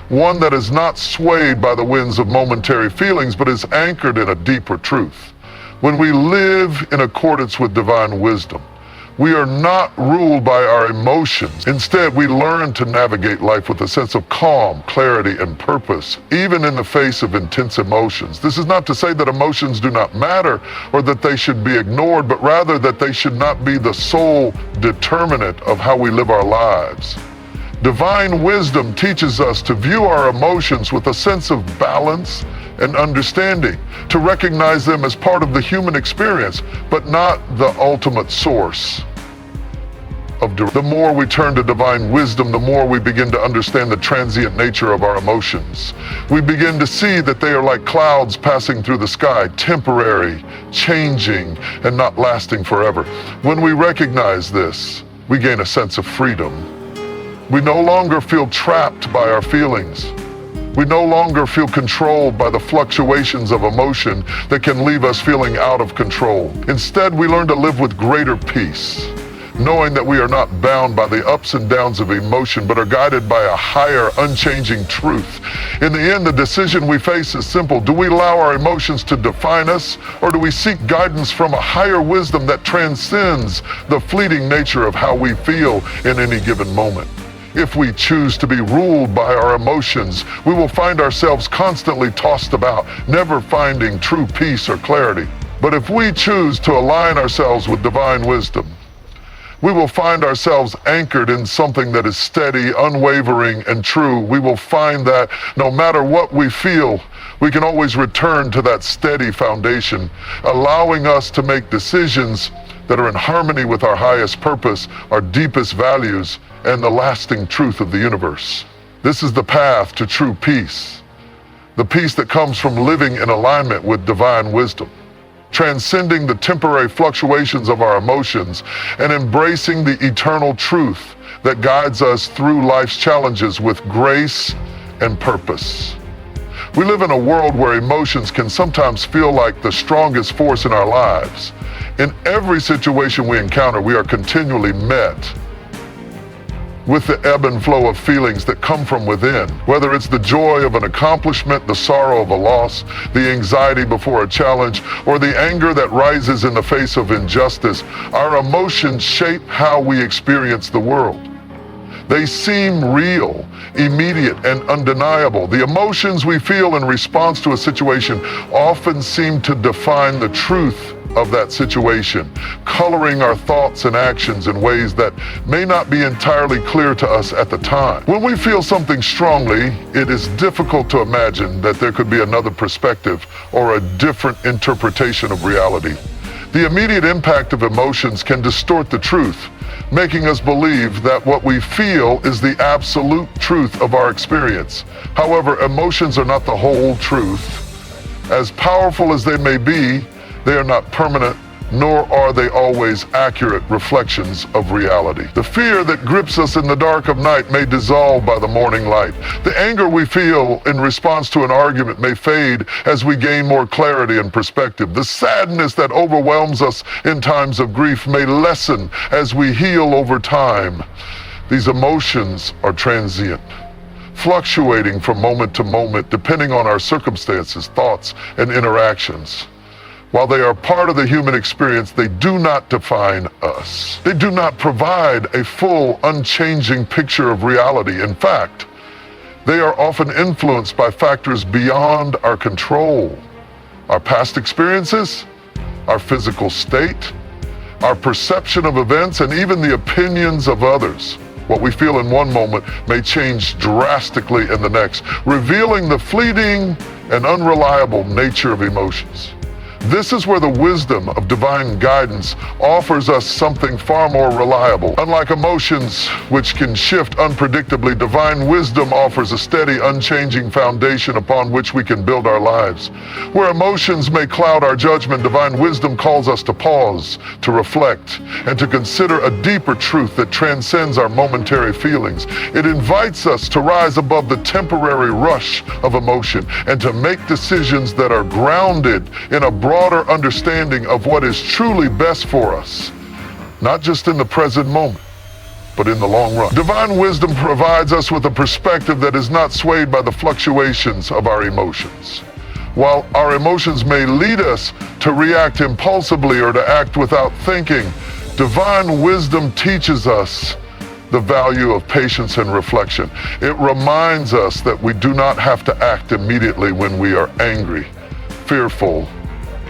one that is not swayed by the winds of momentary feelings, but is anchored in a deeper truth. When we live in accordance with divine wisdom, we are not ruled by our emotions. Instead, we learn to navigate life with a sense of calm, clarity, and purpose, even in the face of intense emotions. This is not to say that emotions do not matter or that they should be ignored, but rather that they should not be the sole determinant of how we live our lives. Divine wisdom teaches us to view our emotions with a sense of balance and understanding, to recognize them as part of the human experience, but not the ultimate source. The more we turn to divine wisdom, the more we begin to understand the transient nature of our emotions. We begin to see that they are like clouds passing through the sky, temporary, changing, and not lasting forever. When we recognize this, we gain a sense of freedom. We no longer feel trapped by our feelings. We no longer feel controlled by the fluctuations of emotion that can leave us feeling out of control. Instead, we learn to live with greater peace, knowing that we are not bound by the ups and downs of emotion, but are guided by a higher, unchanging truth. In the end, the decision we face is simple. Do we allow our emotions to define us, or do we seek guidance from a higher wisdom that transcends the fleeting nature of how we feel in any given moment? If we choose to be ruled by our emotions, we will find ourselves constantly tossed about, never finding true peace or clarity. But if we choose to align ourselves with divine wisdom, we will find ourselves anchored in something that is steady, unwavering, and true. We will find that no matter what we feel, we can always return to that steady foundation, allowing us to make decisions that are in harmony with our highest purpose, our deepest values, and the lasting truth of the universe. This is the path to true peace, the peace that comes from living in alignment with divine wisdom, transcending the temporary fluctuations of our emotions and embracing the eternal truth that guides us through life's challenges with grace and purpose. We live in a world where emotions can sometimes feel like the strongest force in our lives. In every situation we encounter, we are continually met with the ebb and flow of feelings that come from within. Whether it's the joy of an accomplishment, the sorrow of a loss, the anxiety before a challenge, or the anger that rises in the face of injustice, our emotions shape how we experience the world. They seem real, immediate, and undeniable. The emotions we feel in response to a situation often seem to define the truth of that situation, coloring our thoughts and actions in ways that may not be entirely clear to us at the time. When we feel something strongly, it is difficult to imagine that there could be another perspective or a different interpretation of reality. The immediate impact of emotions can distort the truth, making us believe that what we feel is the absolute truth of our experience. However, emotions are not the whole truth. As powerful as they may be, they are not permanent, nor are they always accurate reflections of reality. The fear that grips us in the dark of night may dissolve by the morning light. The anger we feel in response to an argument may fade as we gain more clarity and perspective. The sadness that overwhelms us in times of grief may lessen as we heal over time. These emotions are transient, fluctuating from moment to moment depending on our circumstances, thoughts, and interactions. While they are part of the human experience, they do not define us. They do not provide a full, unchanging picture of reality. In fact, they are often influenced by factors beyond our control. Our past experiences, our physical state, our perception of events, and even the opinions of others. What we feel in one moment may change drastically in the next, revealing the fleeting and unreliable nature of emotions. This is where the wisdom of divine guidance offers us something far more reliable. Unlike emotions, which can shift unpredictably, divine wisdom offers a steady, unchanging foundation upon which we can build our lives. Where emotions may cloud our judgment, divine wisdom calls us to pause, to reflect, and to consider a deeper truth that transcends our momentary feelings. It invites us to rise above the temporary rush of emotion and to make decisions that are grounded in a broader understanding of what is truly best for us, not just in the present moment, but in the long run. Divine wisdom provides us with a perspective that is not swayed by the fluctuations of our emotions. While our emotions may lead us to react impulsively or to act without thinking, divine wisdom teaches us the value of patience and reflection. It reminds us that we do not have to act immediately when we are angry, fearful,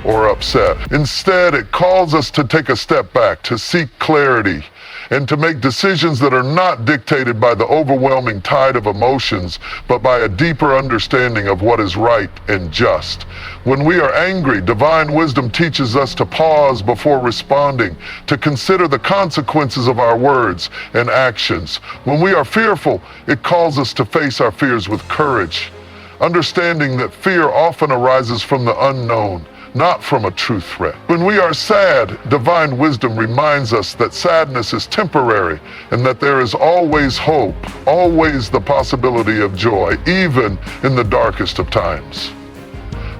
or upset. Instead, it calls us to take a step back, to seek clarity, and to make decisions that are not dictated by the overwhelming tide of emotions, but by a deeper understanding of what is right and just. When we are angry, divine wisdom teaches us to pause before responding, to consider the consequences of our words and actions. When we are fearful, it calls us to face our fears with courage, understanding that fear often arises from the unknown, not from a true threat. When we are sad, divine wisdom reminds us that sadness is temporary and that there is always hope, always the possibility of joy, even in the darkest of times.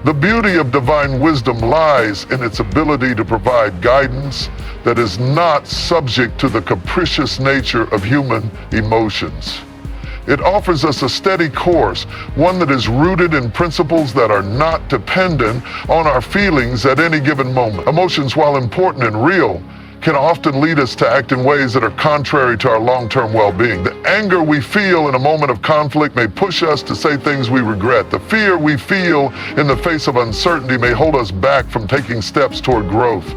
The beauty of divine wisdom lies in its ability to provide guidance that is not subject to the capricious nature of human emotions. It offers us a steady course, one that is rooted in principles that are not dependent on our feelings at any given moment. Emotions, while important and real, can often lead us to act in ways that are contrary to our long-term well-being. The anger we feel in a moment of conflict may push us to say things we regret. The fear we feel in the face of uncertainty may hold us back from taking steps toward growth.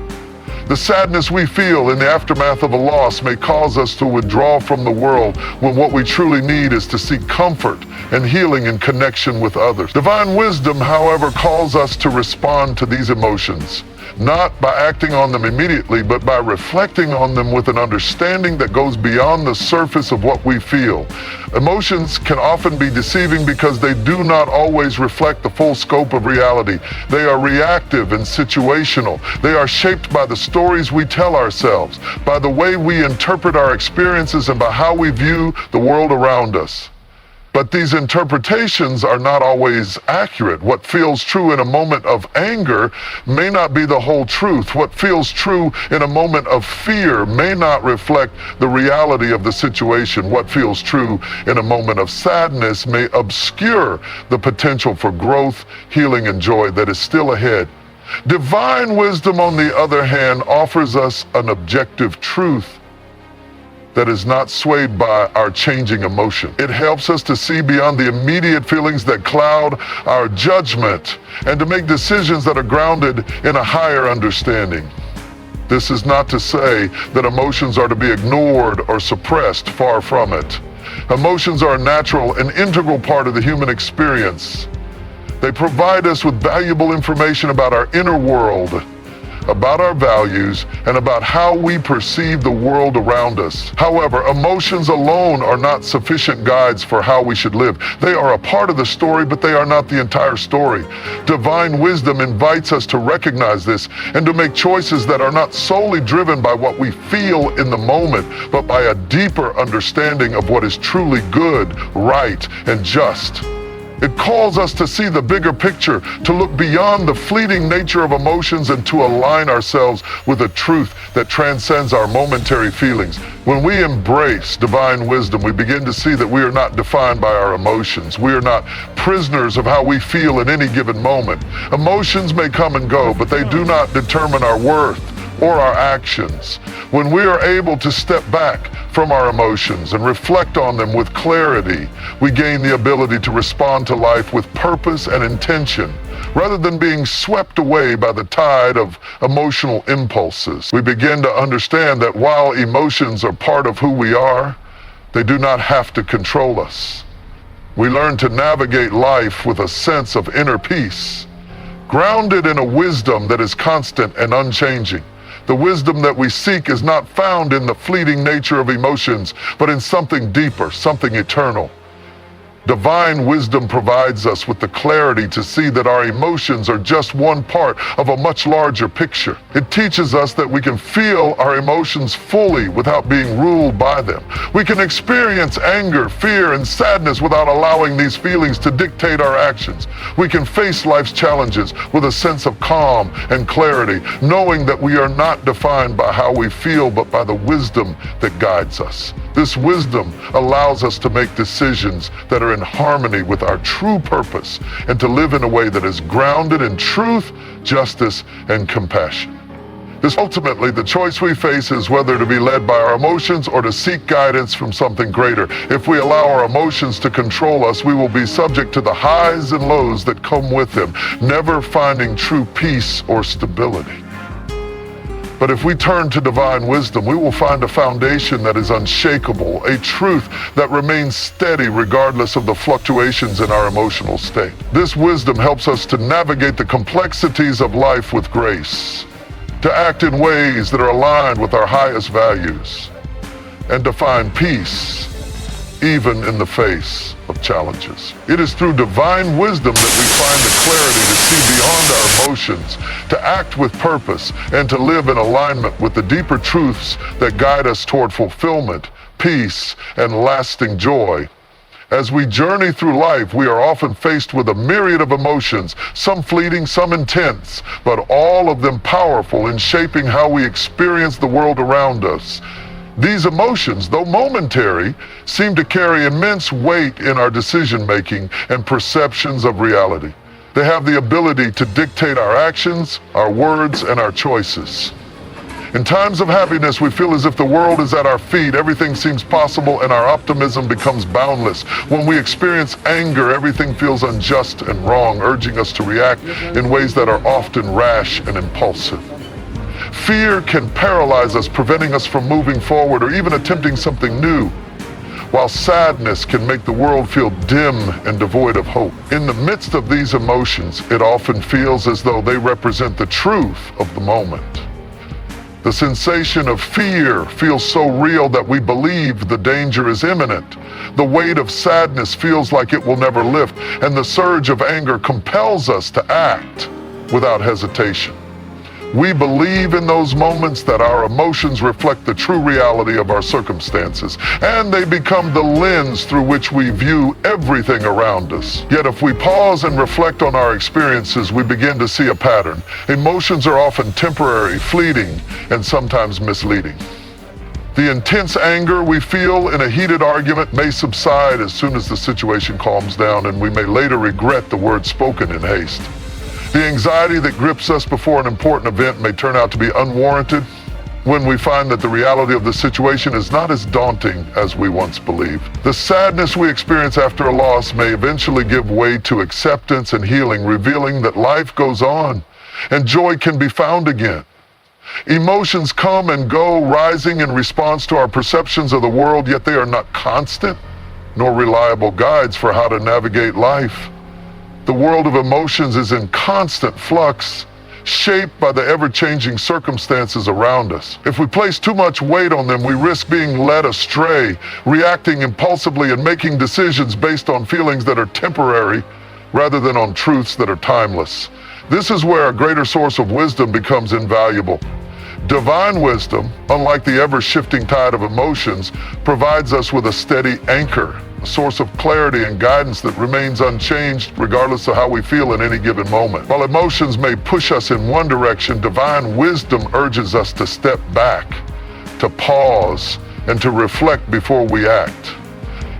The sadness we feel in the aftermath of a loss may cause us to withdraw from the world when what we truly need is to seek comfort and healing in connection with others. Divine wisdom, however, calls us to respond to these emotions, not by acting on them immediately, but by reflecting on them with an understanding that goes beyond the surface of what we feel. Emotions can often be deceiving because they do not always reflect the full scope of reality. They are reactive and situational. They are shaped by the stories we tell ourselves, by the way we interpret our experiences, and by how we view the world around us. But these interpretations are not always accurate. What feels true in a moment of anger may not be the whole truth. What feels true in a moment of fear may not reflect the reality of the situation. What feels true in a moment of sadness may obscure the potential for growth, healing, and joy that is still ahead. Divine wisdom, on the other hand, offers us an objective truth. that is not swayed by our changing emotion. It helps us to see beyond the immediate feelings that cloud our judgment and to make decisions that are grounded in a higher understanding. This is not to say that emotions are to be ignored or suppressed, far from it. Emotions are a natural and integral part of the human experience. They provide us with valuable information about our inner world, about our values, and about how we perceive the world around us. However, emotions alone are not sufficient guides for how we should live. They are a part of the story, but they are not the entire story. Divine wisdom invites us to recognize this and to make choices that are not solely driven by what we feel in the moment, but by a deeper understanding of what is truly good, right, and just. It calls us to see the bigger picture, to look beyond the fleeting nature of emotions and to align ourselves with a truth that transcends our momentary feelings. When we embrace divine wisdom, we begin to see that we are not defined by our emotions. We are not prisoners of how we feel in any given moment. Emotions may come and go, but they do not determine our worth or our actions. When we are able to step back from our emotions and reflect on them with clarity, we gain the ability to respond to life with purpose and intention, rather than being swept away by the tide of emotional impulses. We begin to understand that while emotions are part of who we are, they do not have to control us. We learn to navigate life with a sense of inner peace, grounded in a wisdom that is constant and unchanging. The wisdom that we seek is not found in the fleeting nature of emotions, but in something deeper, something eternal. Divine wisdom provides us with the clarity to see that our emotions are just one part of a much larger picture. It teaches us that we can feel our emotions fully without being ruled by them. We can experience anger, fear, and sadness without allowing these feelings to dictate our actions. We can face life's challenges with a sense of calm and clarity, knowing that we are not defined by how we feel, but by the wisdom that guides us. This wisdom allows us to make decisions that are in harmony with our true purpose and to live in a way that is grounded in truth, justice, and compassion. This ultimately, the choice we face is whether to be led by our emotions or to seek guidance from something greater. If we allow our emotions to control us, we will be subject to the highs and lows that come with them, never finding true peace or stability. But if we turn to divine wisdom, we will find a foundation that is unshakable, a truth that remains steady regardless of the fluctuations in our emotional state. This wisdom helps us to navigate the complexities of life with grace, to act in ways that are aligned with our highest values, and to find peace even in the face of challenges. It is through divine wisdom that we find the clarity to see beyond our emotions, to act with purpose, and to live in alignment with the deeper truths that guide us toward fulfillment, peace, and lasting joy. As we journey through life, we are often faced with a myriad of emotions, some fleeting, some intense, but all of them powerful in shaping how we experience the world around us. These emotions, though momentary, seem to carry immense weight in our decision-making and perceptions of reality. They have the ability to dictate our actions, our words, and our choices. In times of happiness, we feel as if the world is at our feet, everything seems possible, and our optimism becomes boundless. When we experience anger, everything feels unjust and wrong, urging us to react in ways that are often rash and impulsive. Fear can paralyze us, preventing us from moving forward or even attempting something new, while sadness can make the world feel dim and devoid of hope. In the midst of these emotions, it often feels as though they represent the truth of the moment. The sensation of fear feels so real that we believe the danger is imminent. The weight of sadness feels like it will never lift, and the surge of anger compels us to act without hesitation. We believe in those moments that our emotions reflect the true reality of our circumstances, and they become the lens through which we view everything around us. Yet if we pause and reflect on our experiences, we begin to see a pattern. Emotions are often temporary, fleeting, and sometimes misleading. The intense anger we feel in a heated argument may subside as soon as the situation calms down, and we may later regret the words spoken in haste. The anxiety that grips us before an important event may turn out to be unwarranted when we find that the reality of the situation is not as daunting as we once believed. The sadness we experience after a loss may eventually give way to acceptance and healing, revealing that life goes on and joy can be found again. Emotions come and go, rising in response to our perceptions of the world, yet they are not constant nor reliable guides for how to navigate life. The world of emotions is in constant flux, shaped by the ever-changing circumstances around us. If we place too much weight on them, we risk being led astray, reacting impulsively and making decisions based on feelings that are temporary rather than on truths that are timeless. This is where a greater source of wisdom becomes invaluable. Divine wisdom, unlike the ever-shifting tide of emotions, provides us with a steady anchor, a source of clarity and guidance that remains unchanged regardless of how we feel in any given moment. While emotions may push us in one direction, divine wisdom urges us to step back, to pause, and to reflect before we act.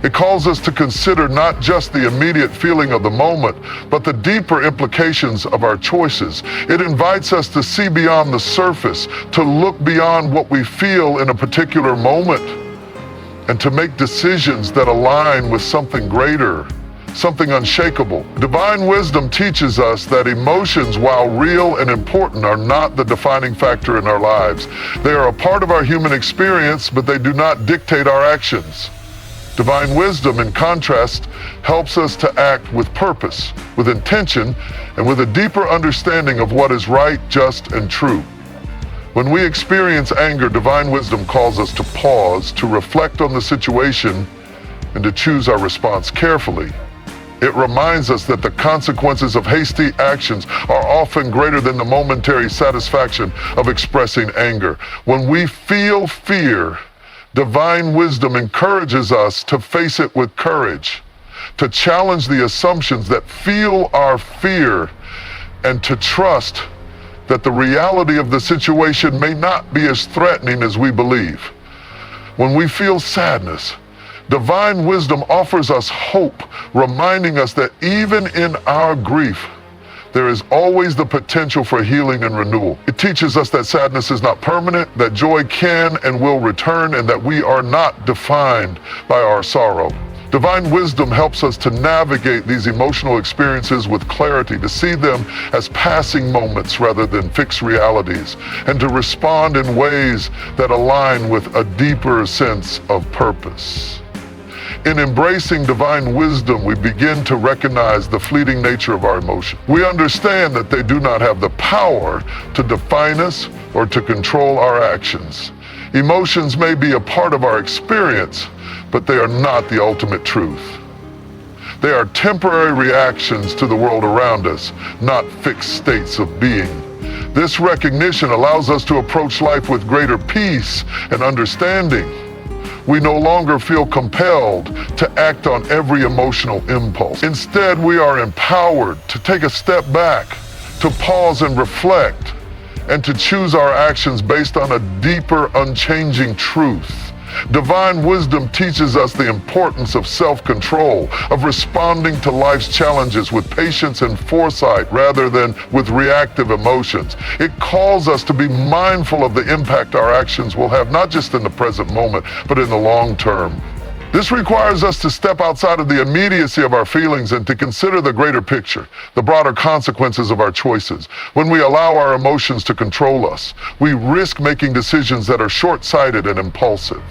It calls us to consider not just the immediate feeling of the moment, but the deeper implications of our choices. It invites us to see beyond the surface, to look beyond what we feel in a particular moment, and to make decisions that align with something greater, something unshakable. Divine wisdom teaches us that emotions, while real and important, are not the defining factor in our lives. They are a part of our human experience, but they do not dictate our actions. Divine wisdom, in contrast, helps us to act with purpose, with intention, and with a deeper understanding of what is right, just, and true. When we experience anger, divine wisdom calls us to pause, to reflect on the situation, and to choose our response carefully. It reminds us that the consequences of hasty actions are often greater than the momentary satisfaction of expressing anger. When we feel fear, divine wisdom encourages us to face it with courage, to challenge the assumptions that fuel our fear, and to trust that the reality of the situation may not be as threatening as we believe. When we feel sadness, divine wisdom offers us hope, reminding us that even in our grief, there is always the potential for healing and renewal. It teaches us that sadness is not permanent, that joy can and will return, and that we are not defined by our sorrow. Divine wisdom helps us to navigate these emotional experiences with clarity, to see them as passing moments rather than fixed realities, and to respond in ways that align with a deeper sense of purpose. In embracing divine wisdom, we begin to recognize the fleeting nature of our emotions. We understand that they do not have the power to define us or to control our actions. Emotions may be a part of our experience, but they are not the ultimate truth. They are temporary reactions to the world around us, not fixed states of being. This recognition allows us to approach life with greater peace and understanding. We no longer feel compelled to act on every emotional impulse. Instead, we are empowered to take a step back, to pause and reflect, and to choose our actions based on a deeper, unchanging truth. Divine wisdom teaches us the importance of self-control, of responding to life's challenges with patience and foresight rather than with reactive emotions. It calls us to be mindful of the impact our actions will have, not just in the present moment, but in the long term. This requires us to step outside of the immediacy of our feelings and to consider the greater picture, the broader consequences of our choices. When we allow our emotions to control us, we risk making decisions that are short-sighted and impulsive.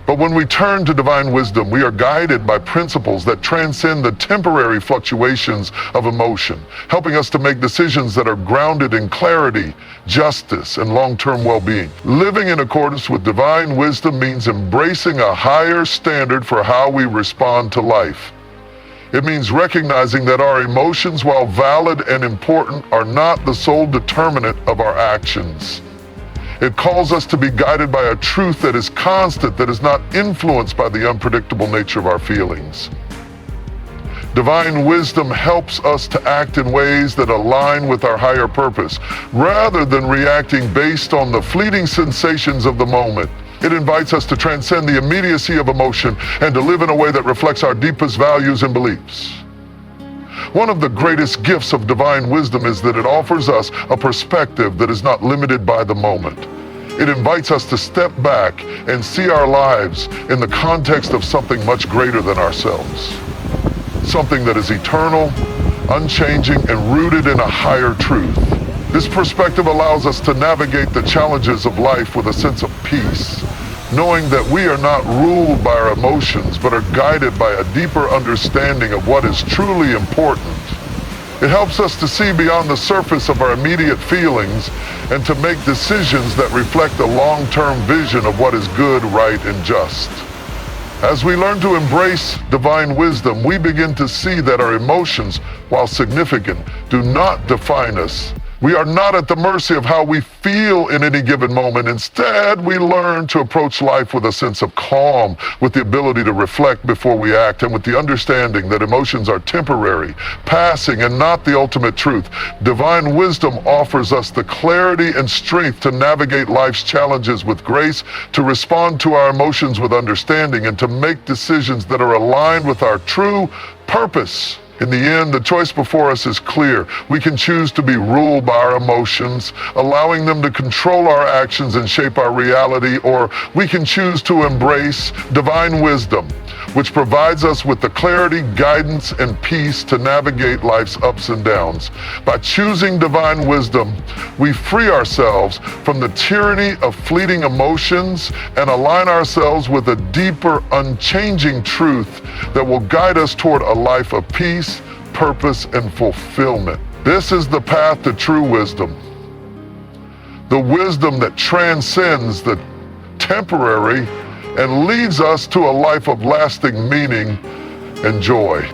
But when we turn to divine wisdom, we are guided by principles that transcend the temporary fluctuations of emotion, helping us to make decisions that are grounded in clarity, justice, and long-term well-being. Living in accordance with divine wisdom means embracing a higher standard for how we respond to life. It means recognizing that our emotions, while valid and important, are not the sole determinant of our actions. It calls us to be guided by a truth that is constant, that is not influenced by the unpredictable nature of our feelings. Divine wisdom helps us to act in ways that align with our higher purpose, rather than reacting based on the fleeting sensations of the moment. It invites us to transcend the immediacy of emotion and to live in a way that reflects our deepest values and beliefs. One of the greatest gifts of divine wisdom is that it offers us a perspective that is not limited by the moment. It invites us to step back and see our lives in the context of something much greater than ourselves. Something that is eternal, unchanging, and rooted in a higher truth. This perspective allows us to navigate the challenges of life with a sense of peace, knowing that we are not ruled by our emotions, but are guided by a deeper understanding of what is truly important. It helps us to see beyond the surface of our immediate feelings and to make decisions that reflect a long-term vision of what is good, right, and just. As we learn to embrace divine wisdom, we begin to see that our emotions, while significant, do not define us. We are not at the mercy of how we feel in any given moment. Instead, we learn to approach life with a sense of calm, with the ability to reflect before we act, and with the understanding that emotions are temporary, passing, and not the ultimate truth. Divine wisdom offers us the clarity and strength to navigate life's challenges with grace, to respond to our emotions with understanding, and to make decisions that are aligned with our true purpose. In the end, the choice before us is clear. We can choose to be ruled by our emotions, allowing them to control our actions and shape our reality, or we can choose to embrace divine wisdom, which provides us with the clarity, guidance, and peace to navigate life's ups and downs. By choosing divine wisdom, we free ourselves from the tyranny of fleeting emotions and align ourselves with a deeper, unchanging truth that will guide us toward a life of peace, purpose, and fulfillment. This is the path to true wisdom. The wisdom that transcends the temporary and leads us to a life of lasting meaning and joy.